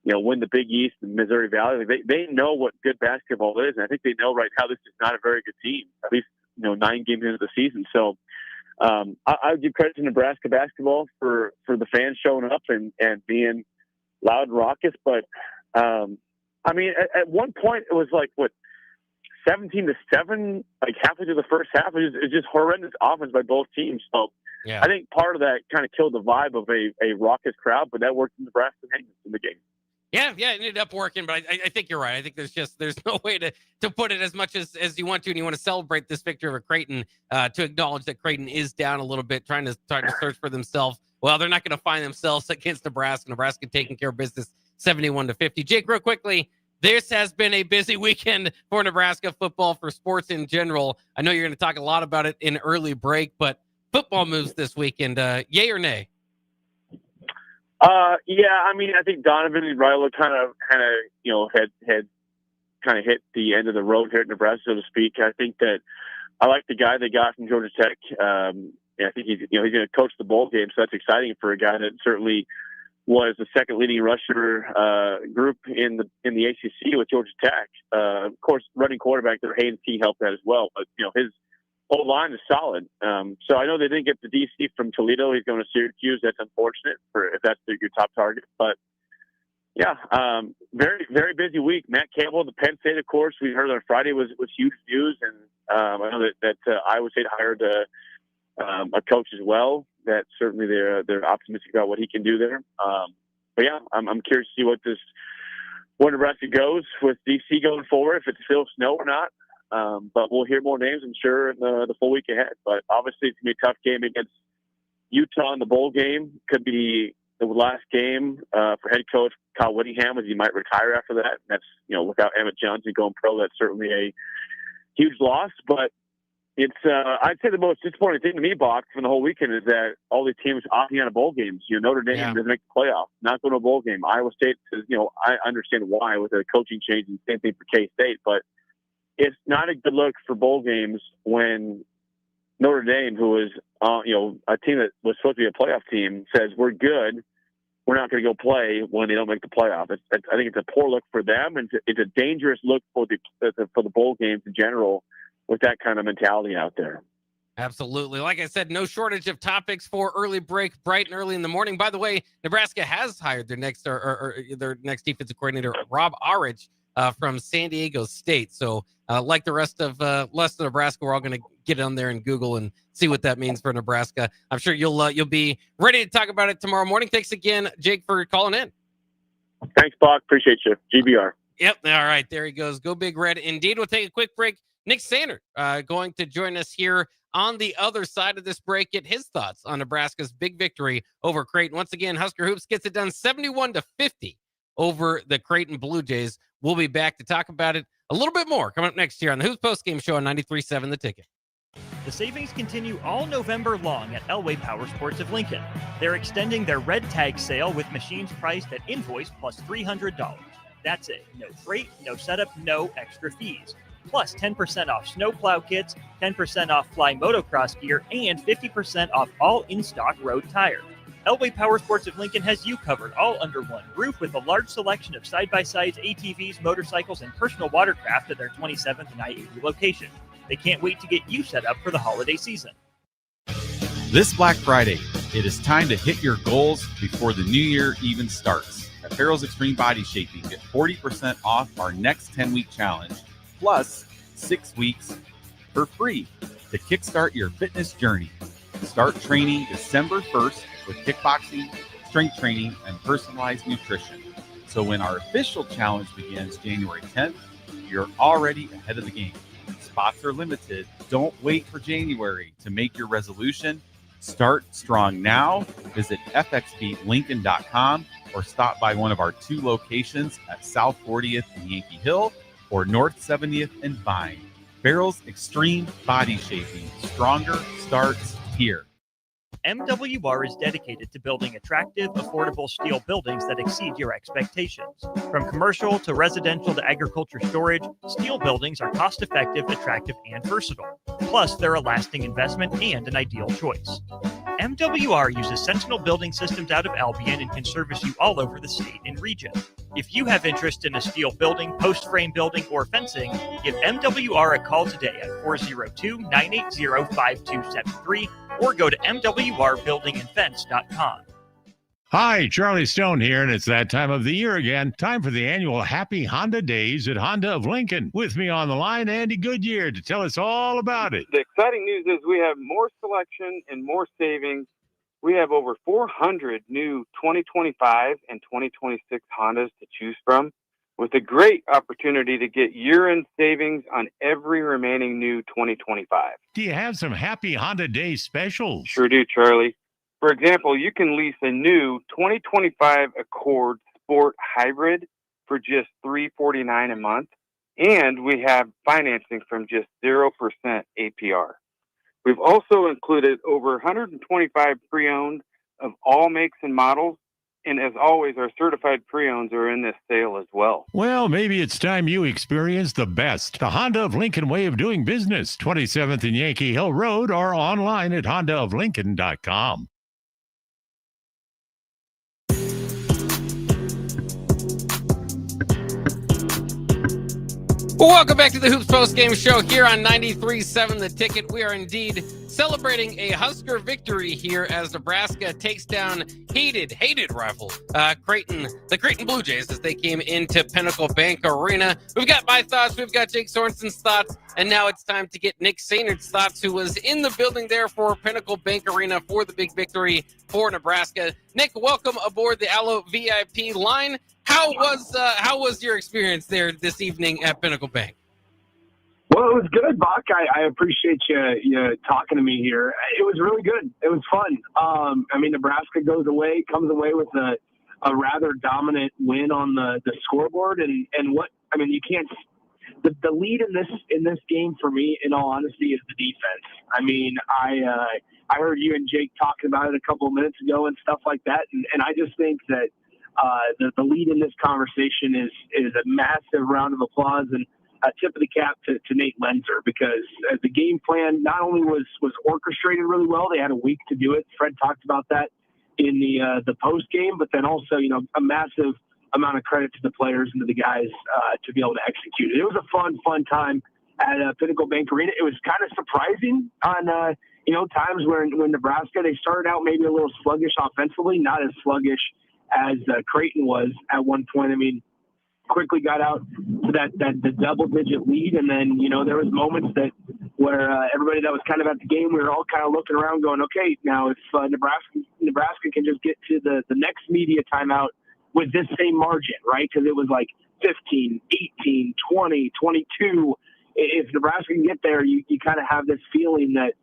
win the Big East and Missouri Valley. They know what good basketball is, and I think they know right now this is not a very good team, at least 9 games into the season. So I would give credit to Nebraska basketball for the fans showing up and being loud and raucous. But I mean, at one point it was like 17-7, like halfway through the first half. It's just horrendous offense by both teams. So Yeah. I think part of that kind of killed the vibe of a raucous crowd, but that worked in Nebraska's hands in the game. Yeah, it ended up working, but I think you're right. I think there's no way to put it as much as you want to, and you want to celebrate this victory over Creighton, to acknowledge that Creighton is down a little bit, trying to search for themselves. Well, they're not going to find themselves against Nebraska. Nebraska taking care of business 71-50. Jake, real quickly, this has been a busy weekend for Nebraska football, for sports in general. I know you're going to talk a lot about it in early break, but football moves this weekend. Yay or nay? Yeah, I mean, I think Donovan and Rilo kind of, had kind of hit the end of the road here at Nebraska, so to speak. I think that I like the guy they got from Georgia Tech. I think he's going to coach the bowl game, so that's exciting for a guy that certainly was the second leading rusher group in the ACC with Georgia Tech. Of course, running quarterback there, Haynes T helped that as well, but his whole line is solid. So I know they didn't get the DC from Toledo. He's going to Syracuse. That's unfortunate if that's your top target. But yeah, very, very busy week. Matt Campbell, the Penn State, of course, we heard on Friday was huge news. And I know that Iowa State hired a coach as well. That certainly they're optimistic about what he can do there. But yeah, I'm curious to see where Nebraska goes with DC going forward, if it's still snow or not. But we'll hear more names, I'm sure, in the full week ahead. But obviously, it's going to be a tough game against Utah in the bowl game. Could be the last game for head coach Kyle Whittingham, as he might retire after that. And that's, without Emmett Johnson going pro, that's certainly a huge loss. But it's, I'd say the most disappointing thing to me, Bach, from the whole weekend is that all these teams opting out of bowl games. Notre Dame doesn't make the playoff, not going to a bowl game. Iowa State says, I understand why with the coaching change, and same thing for K-State, but it's not a good look for bowl games when Notre Dame, who is, a team that was supposed to be a playoff team, says we're good. We're not going to go play when they don't make the playoff. I think it's a poor look for them, and it's a dangerous look for the bowl games in general with that kind of mentality out there. Absolutely. Like I said, no shortage of topics for early break, bright and early in the morning. By the way, Nebraska has hired their next their next defensive coordinator, Rob Arich, from San Diego State. So like the rest of Nebraska, we're all going to get on there and Google and see what that means for Nebraska. I'm sure you'll be ready to talk about it tomorrow morning. Thanks again, Jake, for calling in. Thanks, Bach. Appreciate you. GBR. Yep. All right. There he goes. Go Big Red. Indeed. We'll take a quick break. Nick Sander going to join us here on the other side of this break. Get his thoughts on Nebraska's big victory over Creighton. Once again, Husker Hoops gets it done 71-50 over the Creighton Blue Jays. We'll be back to talk about it a little bit more coming up next year on the Hoops Postgame Show on 93.7 The Ticket. The savings continue all November long at Elway Power Sports of Lincoln. They're extending their red tag sale with machines priced at invoice plus $300. That's it. No freight, no setup, no extra fees. Plus 10% off snowplow kits, 10% off fly motocross gear, and 50% off all in-stock road tires. Elway Power Sports of Lincoln has you covered all under one roof with a large selection of side-by-sides, ATVs, motorcycles, and personal watercraft at their 27th and I-80 location. They can't wait to get you set up for the holiday season. This Black Friday, it is time to hit your goals before the new year even starts. At Farrell's Extreme Body Shaping, get 40% off our next 10-week challenge, plus 6 weeks for free to kickstart your fitness journey. Start training December 1st with kickboxing, strength training, and personalized nutrition. So when our official challenge begins January 10th, you're already ahead of the game. Spots are limited. Don't wait for January to make your resolution. Start strong now. Visit fxbeatlincoln.com or stop by one of our 2 locations at South 40th and Yankee Hill or North 70th and Vine. Farrell's Extreme Body Shaping. Stronger starts here. MWR is dedicated to building attractive, affordable steel buildings that exceed your expectations. From commercial to residential to agriculture storage, steel buildings are cost-effective, attractive, and versatile. Plus, they're a lasting investment and an ideal choice. MWR uses Sentinel building systems out of Albion and can service you all over the state and region. If you have interest in a steel building, post-frame building, or fencing, give MWR a call today at 402-980-5273 or go to mwrbuildingandfence.com. Hi, Charlie Stone here, and it's that time of the year again. Time for the annual Happy Honda Days at Honda of Lincoln. With me on the line, Andy Goodyear, to tell us all about it. The exciting news is we have more selection and more savings. We have over 400 new 2025 and 2026 Hondas to choose from, with a great opportunity to get year-end savings on every remaining new 2025. Do you have some Happy Honda Day specials? Sure do, Charlie. For example, you can lease a new 2025 Accord Sport Hybrid for just $349 a month, and we have financing from just 0% APR. We've also included over 125 pre-owned of all makes and models, and as always, our certified pre-owns are in this sale as well. Well, maybe it's time you experience the best. The Honda of Lincoln way of doing business, 27th and Yankee Hill Road, or online at hondaoflincoln.com. Welcome back to the Hoops Postgame Show here on 93.7 The Ticket. We are indeed celebrating a Husker victory here as Nebraska takes down hated rival Creighton, the Creighton Blue Jays, as they came into Pinnacle Bank Arena. We've got my thoughts, we've got Jake Sorensen's thoughts, and now it's time to get Nick Sainerd's thoughts, who was in the building there for Pinnacle Bank Arena for the big victory for Nebraska. Nick, welcome aboard the Allo VIP line. How was your experience there this evening at Pinnacle Bank? Well, it was good, Buck. I appreciate you talking to me here. It was really good. It was fun. Nebraska comes away with a rather dominant win on the scoreboard, and you can't. The lead in this game for me, in all honesty, is the defense. I heard you and Jake talking about it a couple of minutes ago and stuff like that, and I just think that the lead in this conversation is a massive round of applause and a tip of the cap to Nate Lenzer, because the game plan not only was orchestrated really well, they had a week to do it. Fred talked about that in the post game, but then also, a massive amount of credit to the players and to the guys to be able to execute it. It was a fun time at Pinnacle Bank Arena. It was kind of surprising on times when Nebraska, they started out maybe a little sluggish offensively, not as sluggish as Creighton was at one point. Quickly got out to the double-digit lead, and then there was moments where everybody that was kind of at the game, we were all kind of looking around, going, okay, now if Nebraska can just get to the next media timeout with this same margin, right? Because it was like 15, 18, 20, 22. If Nebraska can get there, you kind of have this feeling that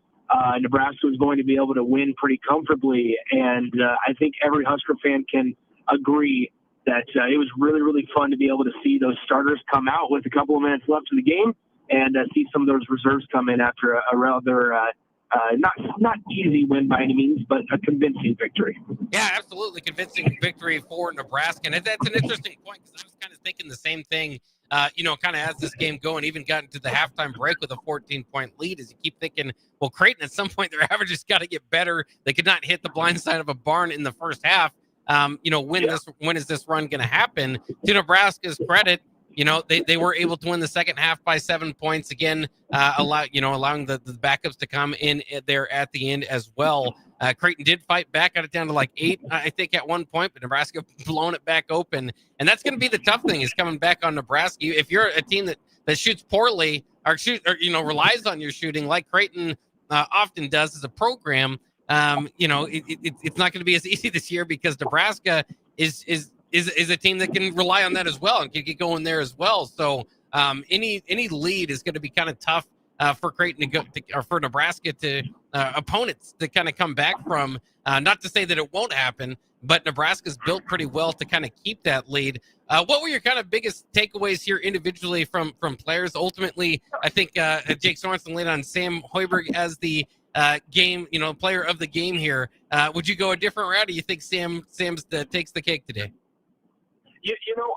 Nebraska was going to be able to win pretty comfortably, and I think every Husker fan can agree that it was really, really fun to be able to see those starters come out with a couple of minutes left in the game and see some of those reserves come in after a rather not easy win by any means, but a convincing victory. Yeah, absolutely convincing victory for Nebraska. And that's an interesting point, because I was kind of thinking the same thing, kind of as this game going, even got into the halftime break with a 14-point lead, as you keep thinking, well, Creighton, at some point, their average has got to get better. They could not hit the blind side of a barn in the first half. When is this run going to happen? To Nebraska's credit, they were able to win the second half by 7 points again, allowing the backups to come in there at the end as well. Creighton did fight back, got it down to like 8, I think, at one point, but Nebraska blown it back open. And that's going to be the tough thing, is coming back on Nebraska. If you're a team that shoots poorly or relies on your shooting, like Creighton often does as a program, it's not going to be as easy this year, because Nebraska is a team that can rely on that as well and can get going there as well. So any lead is going to be kind of tough for Creighton or for Nebraska to opponents to kind of come back from. Not to say that it won't happen, but Nebraska's built pretty well to kind of keep that lead. What were your kind of biggest takeaways here individually from players? Ultimately, I think Jake Sorensen laid on Sam Hoiberg as the game, player of the game here. Would you go a different route? Or do you think Sam's takes the cake today?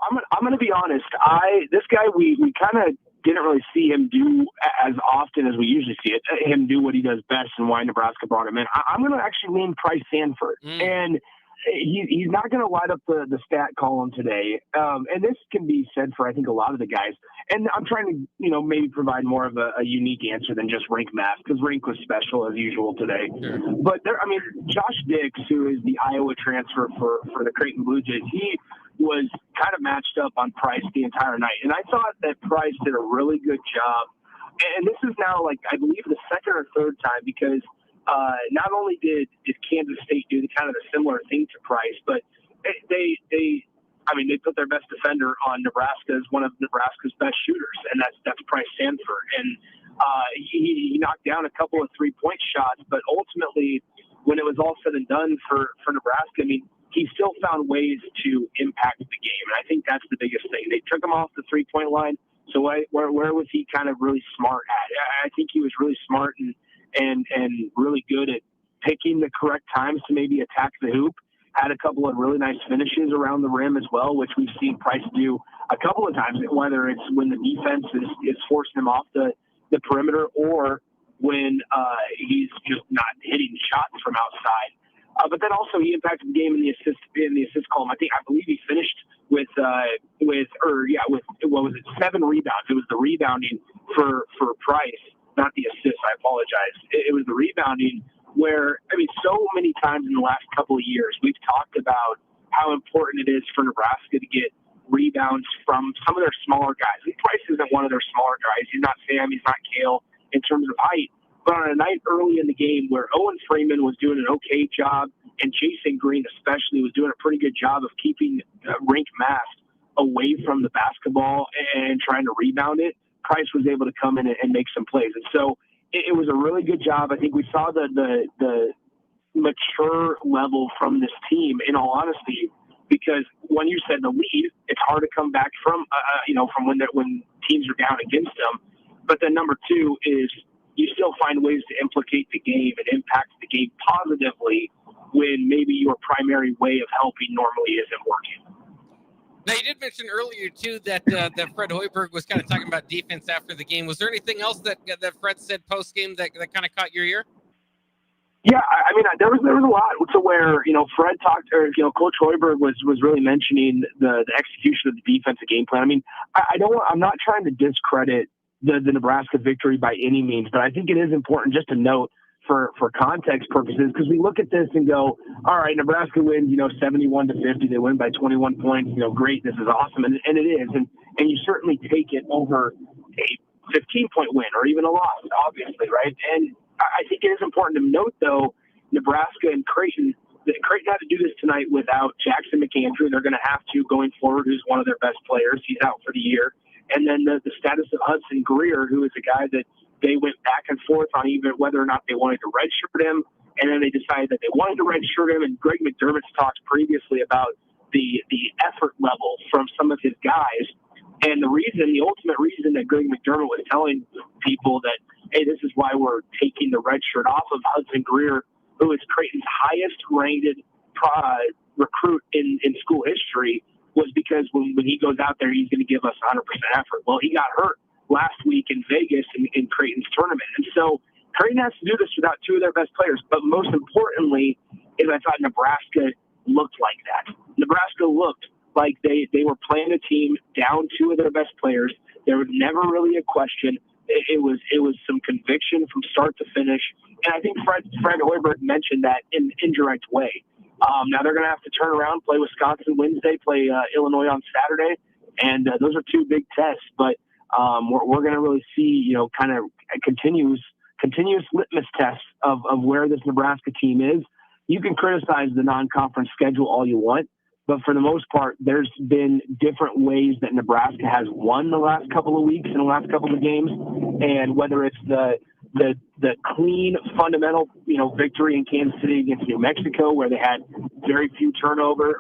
I'm going to be honest. This guy, we kind of didn't really see him do as often as we usually see it. Him do what he does best, and why Nebraska brought him in. I'm going to actually lean Price Sanford, and he's not going to light up the stat column today. And this can be said for, I think, a lot of the guys. And I'm trying to, maybe provide more of a unique answer than just rink math, because rink was special as usual today. Sure. But Josh Dix, who is the Iowa transfer for the Creighton Blue Jays, he was kind of matched up on Price the entire night. And I thought that Price did a really good job. And this is now, I believe, the second or third time, because not only did Kansas State do kind of a similar thing to Price, but they put their best defender on Nebraska as one of Nebraska's best shooters, and that's Price Sanford. And he knocked down a couple of three-point shots, but ultimately, when it was all said and done for Nebraska, he still found ways to impact the game, and I think that's the biggest thing. They took him off the three-point line, so where was he kind of really smart at? I think he was really smart and really good at picking the correct times to maybe attack the hoop. Had a couple of really nice finishes around the rim as well, which we've seen Price do a couple of times, whether it's when the defense is forcing him off the perimeter or when he's just not hitting shots from outside. But then also he impacted the game in the assist column. I believe he finished with 7 rebounds. It was the rebounding for Price, not the assists. I apologize. It was the rebounding where, so many times in the last couple of years, we've talked about how important it is for Nebraska to get rebounds from some of their smaller guys. And Price isn't one of their smaller guys. He's not Sam. He's not Kale in terms of height. But on a night early in the game where Owen Freeman was doing an okay job and Jason Green especially was doing a pretty good job of keeping Rink Mast away from the basketball and trying to rebound it, Price was able to come in and make some plays. And so it was a really good job. I think we saw the mature level from this team, in all honesty, because when you said the lead, it's hard to come back from when teams are down against them. But then number two is you still find ways to implicate the game and impact the game positively when maybe your primary way of helping normally isn't working. Now, you did mention earlier, too, that Fred Hoiberg was kind of talking about defense after the game. Was there anything else that Fred said post-game that kind of caught your ear? Yeah, there was a lot to where, Fred talked, or, Coach Hoiberg was really mentioning the execution of the defensive game plan. I'm not trying to discredit the Nebraska victory by any means, but I think it is important just to note for context purposes, because we look at this and go, all right, Nebraska wins, 71-50. They win by 21 points. Great. This is awesome. And it is. And you certainly take it over a 15-point win or even a loss, obviously, right? And I think it is important to note, though, Nebraska and Creighton had to do this tonight without Jackson McAndrew. They're going to have to going forward, who's one of their best players. He's out for the year. And then the status of Hudson Greer, who is a guy that they went back and forth on even whether or not they wanted to redshirt him. And then they decided that they wanted to redshirt him. And Greg McDermott's talked previously about the effort level from some of his guys. And the ultimate reason that Greg McDermott was telling people that, hey, this is why we're taking the red shirt off of Hudson Greer, who is Creighton's highest ranked recruit in school history, was because when he goes out there, he's going to give us 100% effort. Well, he got hurt last week in Vegas in Creighton's tournament. And so Creighton has to do this without two of their best players. But most importantly is I thought Nebraska looked like that. Nebraska looked like they were playing a team down two of their best players. There was never really a question. It was some conviction from start to finish. And I think Fred Hoiberg mentioned that in an indirect way. Now they're going to have to turn around, play Wisconsin Wednesday, play Illinois on Saturday. And those are two big tests. But we're going to really see, kind of a continuous litmus test of where this Nebraska team is. You can criticize the non-conference schedule all you want, but for the most part, there's been different ways that Nebraska has won the last couple of weeks and the last couple of games. And whether it's the clean fundamental, victory in Kansas City against New Mexico, where they had very few turnovers,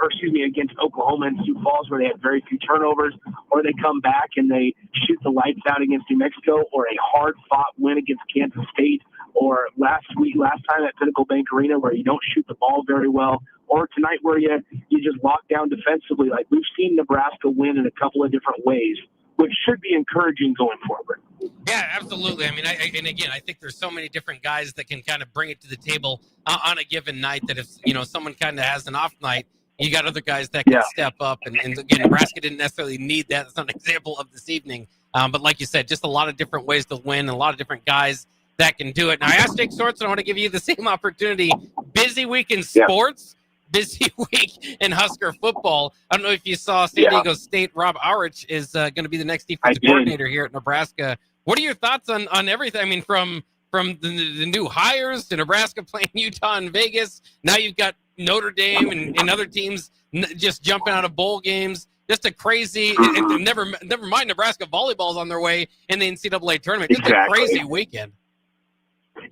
against Oklahoma and Sioux Falls, where they had very few turnovers, or they come back and they shoot the lights out against New Mexico, or a hard-fought win against Kansas State, or last time at Pinnacle Bank Arena where you don't shoot the ball very well, or tonight where you just lock down defensively. Like, we've seen Nebraska win in a couple of different ways, which should be encouraging going forward. Yeah, absolutely. I think there's so many different guys that can kind of bring it to the table on a given night that if, someone kind of has an off night, you got other guys that can step up. And again, Nebraska didn't necessarily need that. That's not an example of this evening. But like you said, just a lot of different ways to win, and a lot of different guys that can do it. Now, I asked Jake Sorensen, I want to give you the same opportunity. Busy week in sports, busy week in Husker football. I don't know if you saw San Diego State. Rob Aurich is going to be the next defensive coordinator here at Nebraska. What are your thoughts on everything? I mean, from the new hires to Nebraska playing Utah and Vegas. Now you've got Notre Dame and other teams just jumping out of bowl games. Just a crazy, never mind Nebraska volleyball's on their way in the NCAA tournament. Just a crazy weekend.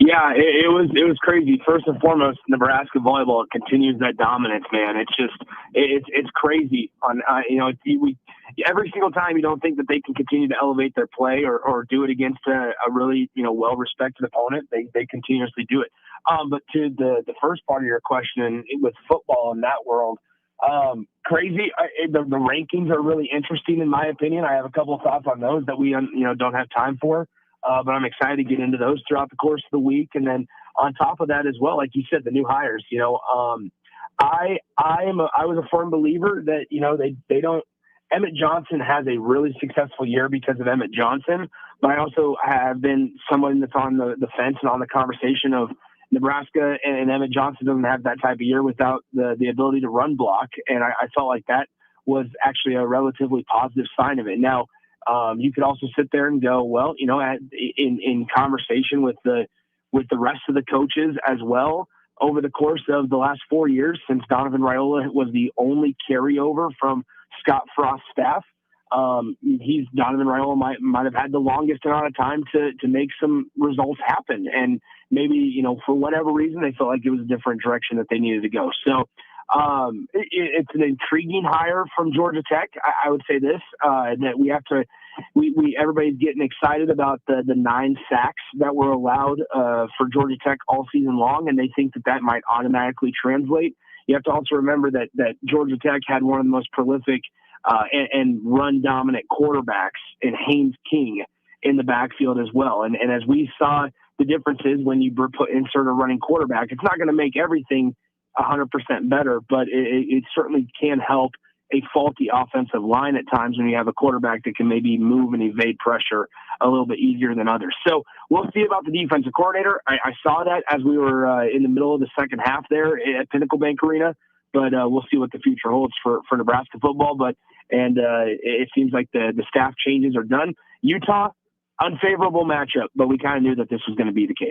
Yeah, it was crazy. First and foremost, Nebraska volleyball continues that dominance, man. It's crazy. Every single time you don't think that they can continue to elevate their play or do it against a really well-respected opponent, they continuously do it. But to the first part of your question with football in that world, crazy. The rankings are really interesting in my opinion. I have a couple of thoughts on those that we don't have time for. But I'm excited to get into those throughout the course of the week. And then on top of that as well, like you said, the new hires, I was a firm believer that, they don't, Emmett Johnson has a really successful year because of Emmett Johnson, but I also have been someone that's on the fence and on the conversation of Nebraska and Emmett Johnson doesn't have that type of year without the ability to run block. And I felt like that was actually a relatively positive sign of it. Now, you could also sit there and go, well, in conversation with the rest of the coaches as well over the course of the last 4 years, since Donovan Raiola was the only carryover from Scott Frost's staff. Donovan Raiola might have had the longest amount of time to make some results happen, and maybe for whatever reason they felt like it was a different direction that they needed to go. So. It's an intriguing hire from Georgia Tech. I would say this, that we have to, everybody's getting excited about the 9 sacks that were allowed for Georgia Tech all season long, and they think that might automatically translate. You have to also remember that Georgia Tech had one of the most prolific and run-dominant quarterbacks in Haynes King in the backfield as well. And as we saw, the difference is when you insert a running quarterback, it's not going to make everything 100% better, but it certainly can help a faulty offensive line at times when you have a quarterback that can maybe move and evade pressure a little bit easier than others. So we'll see about the defensive coordinator. I saw that as we were in the middle of the second half there at Pinnacle Bank Arena, but we'll see what the future holds for Nebraska football. And it seems like the staff changes are done. Utah, unfavorable matchup, but we kind of knew that this was going to be the case.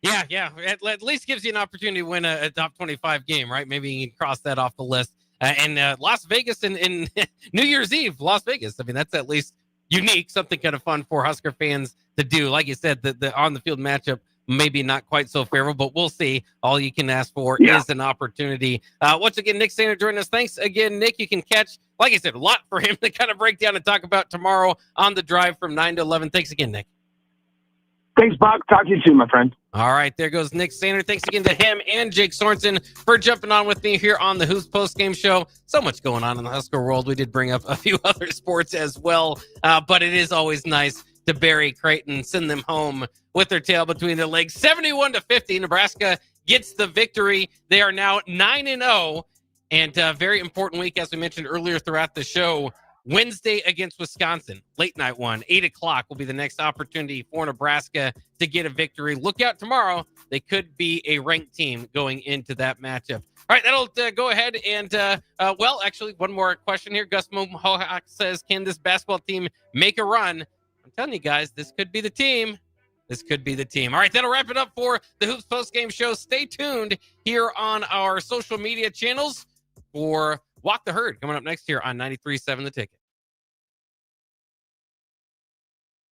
Yeah. At least gives you an opportunity to win a top 25 game, right? Maybe you can cross that off the list. And Las Vegas in New Year's Eve, Las Vegas. I mean, that's at least unique, something kind of fun for Husker fans to do. Like you said, the on-the-field matchup maybe not quite so favorable, but we'll see. All you can ask for is an opportunity. Once again, Nick Sainer joining us. Thanks again, Nick. You can catch, like I said, a lot for him to kind of break down and talk about tomorrow on the drive from 9 to 11. Thanks again, Nick. Thanks, Buck. Talk to you soon, my friend. All right, there goes Nick Sainer. Thanks again to him and Jake Sorensen for jumping on with me here on the Hoops Postgame Show. So much going on in the Husker world. We did bring up a few other sports as well, but it is always nice to bury Creighton, send them home with their tail between their legs. 71-50, Nebraska gets the victory. They are now 9-0, and a very important week, as we mentioned earlier throughout the show. Wednesday against Wisconsin, late night one, 8 o'clock will be the next opportunity for Nebraska to get a victory. Look out tomorrow. They could be a ranked team going into that matchup. All right, that'll go ahead and, actually, one more question here. Gus Mohawk says, can this basketball team make a run? I'm telling you guys, this could be the team. This could be the team. All right, that'll wrap it up for the Hoops Postgame Show. Stay tuned here on our social media channels for Walk the Herd coming up next here on 93.7 The Ticket.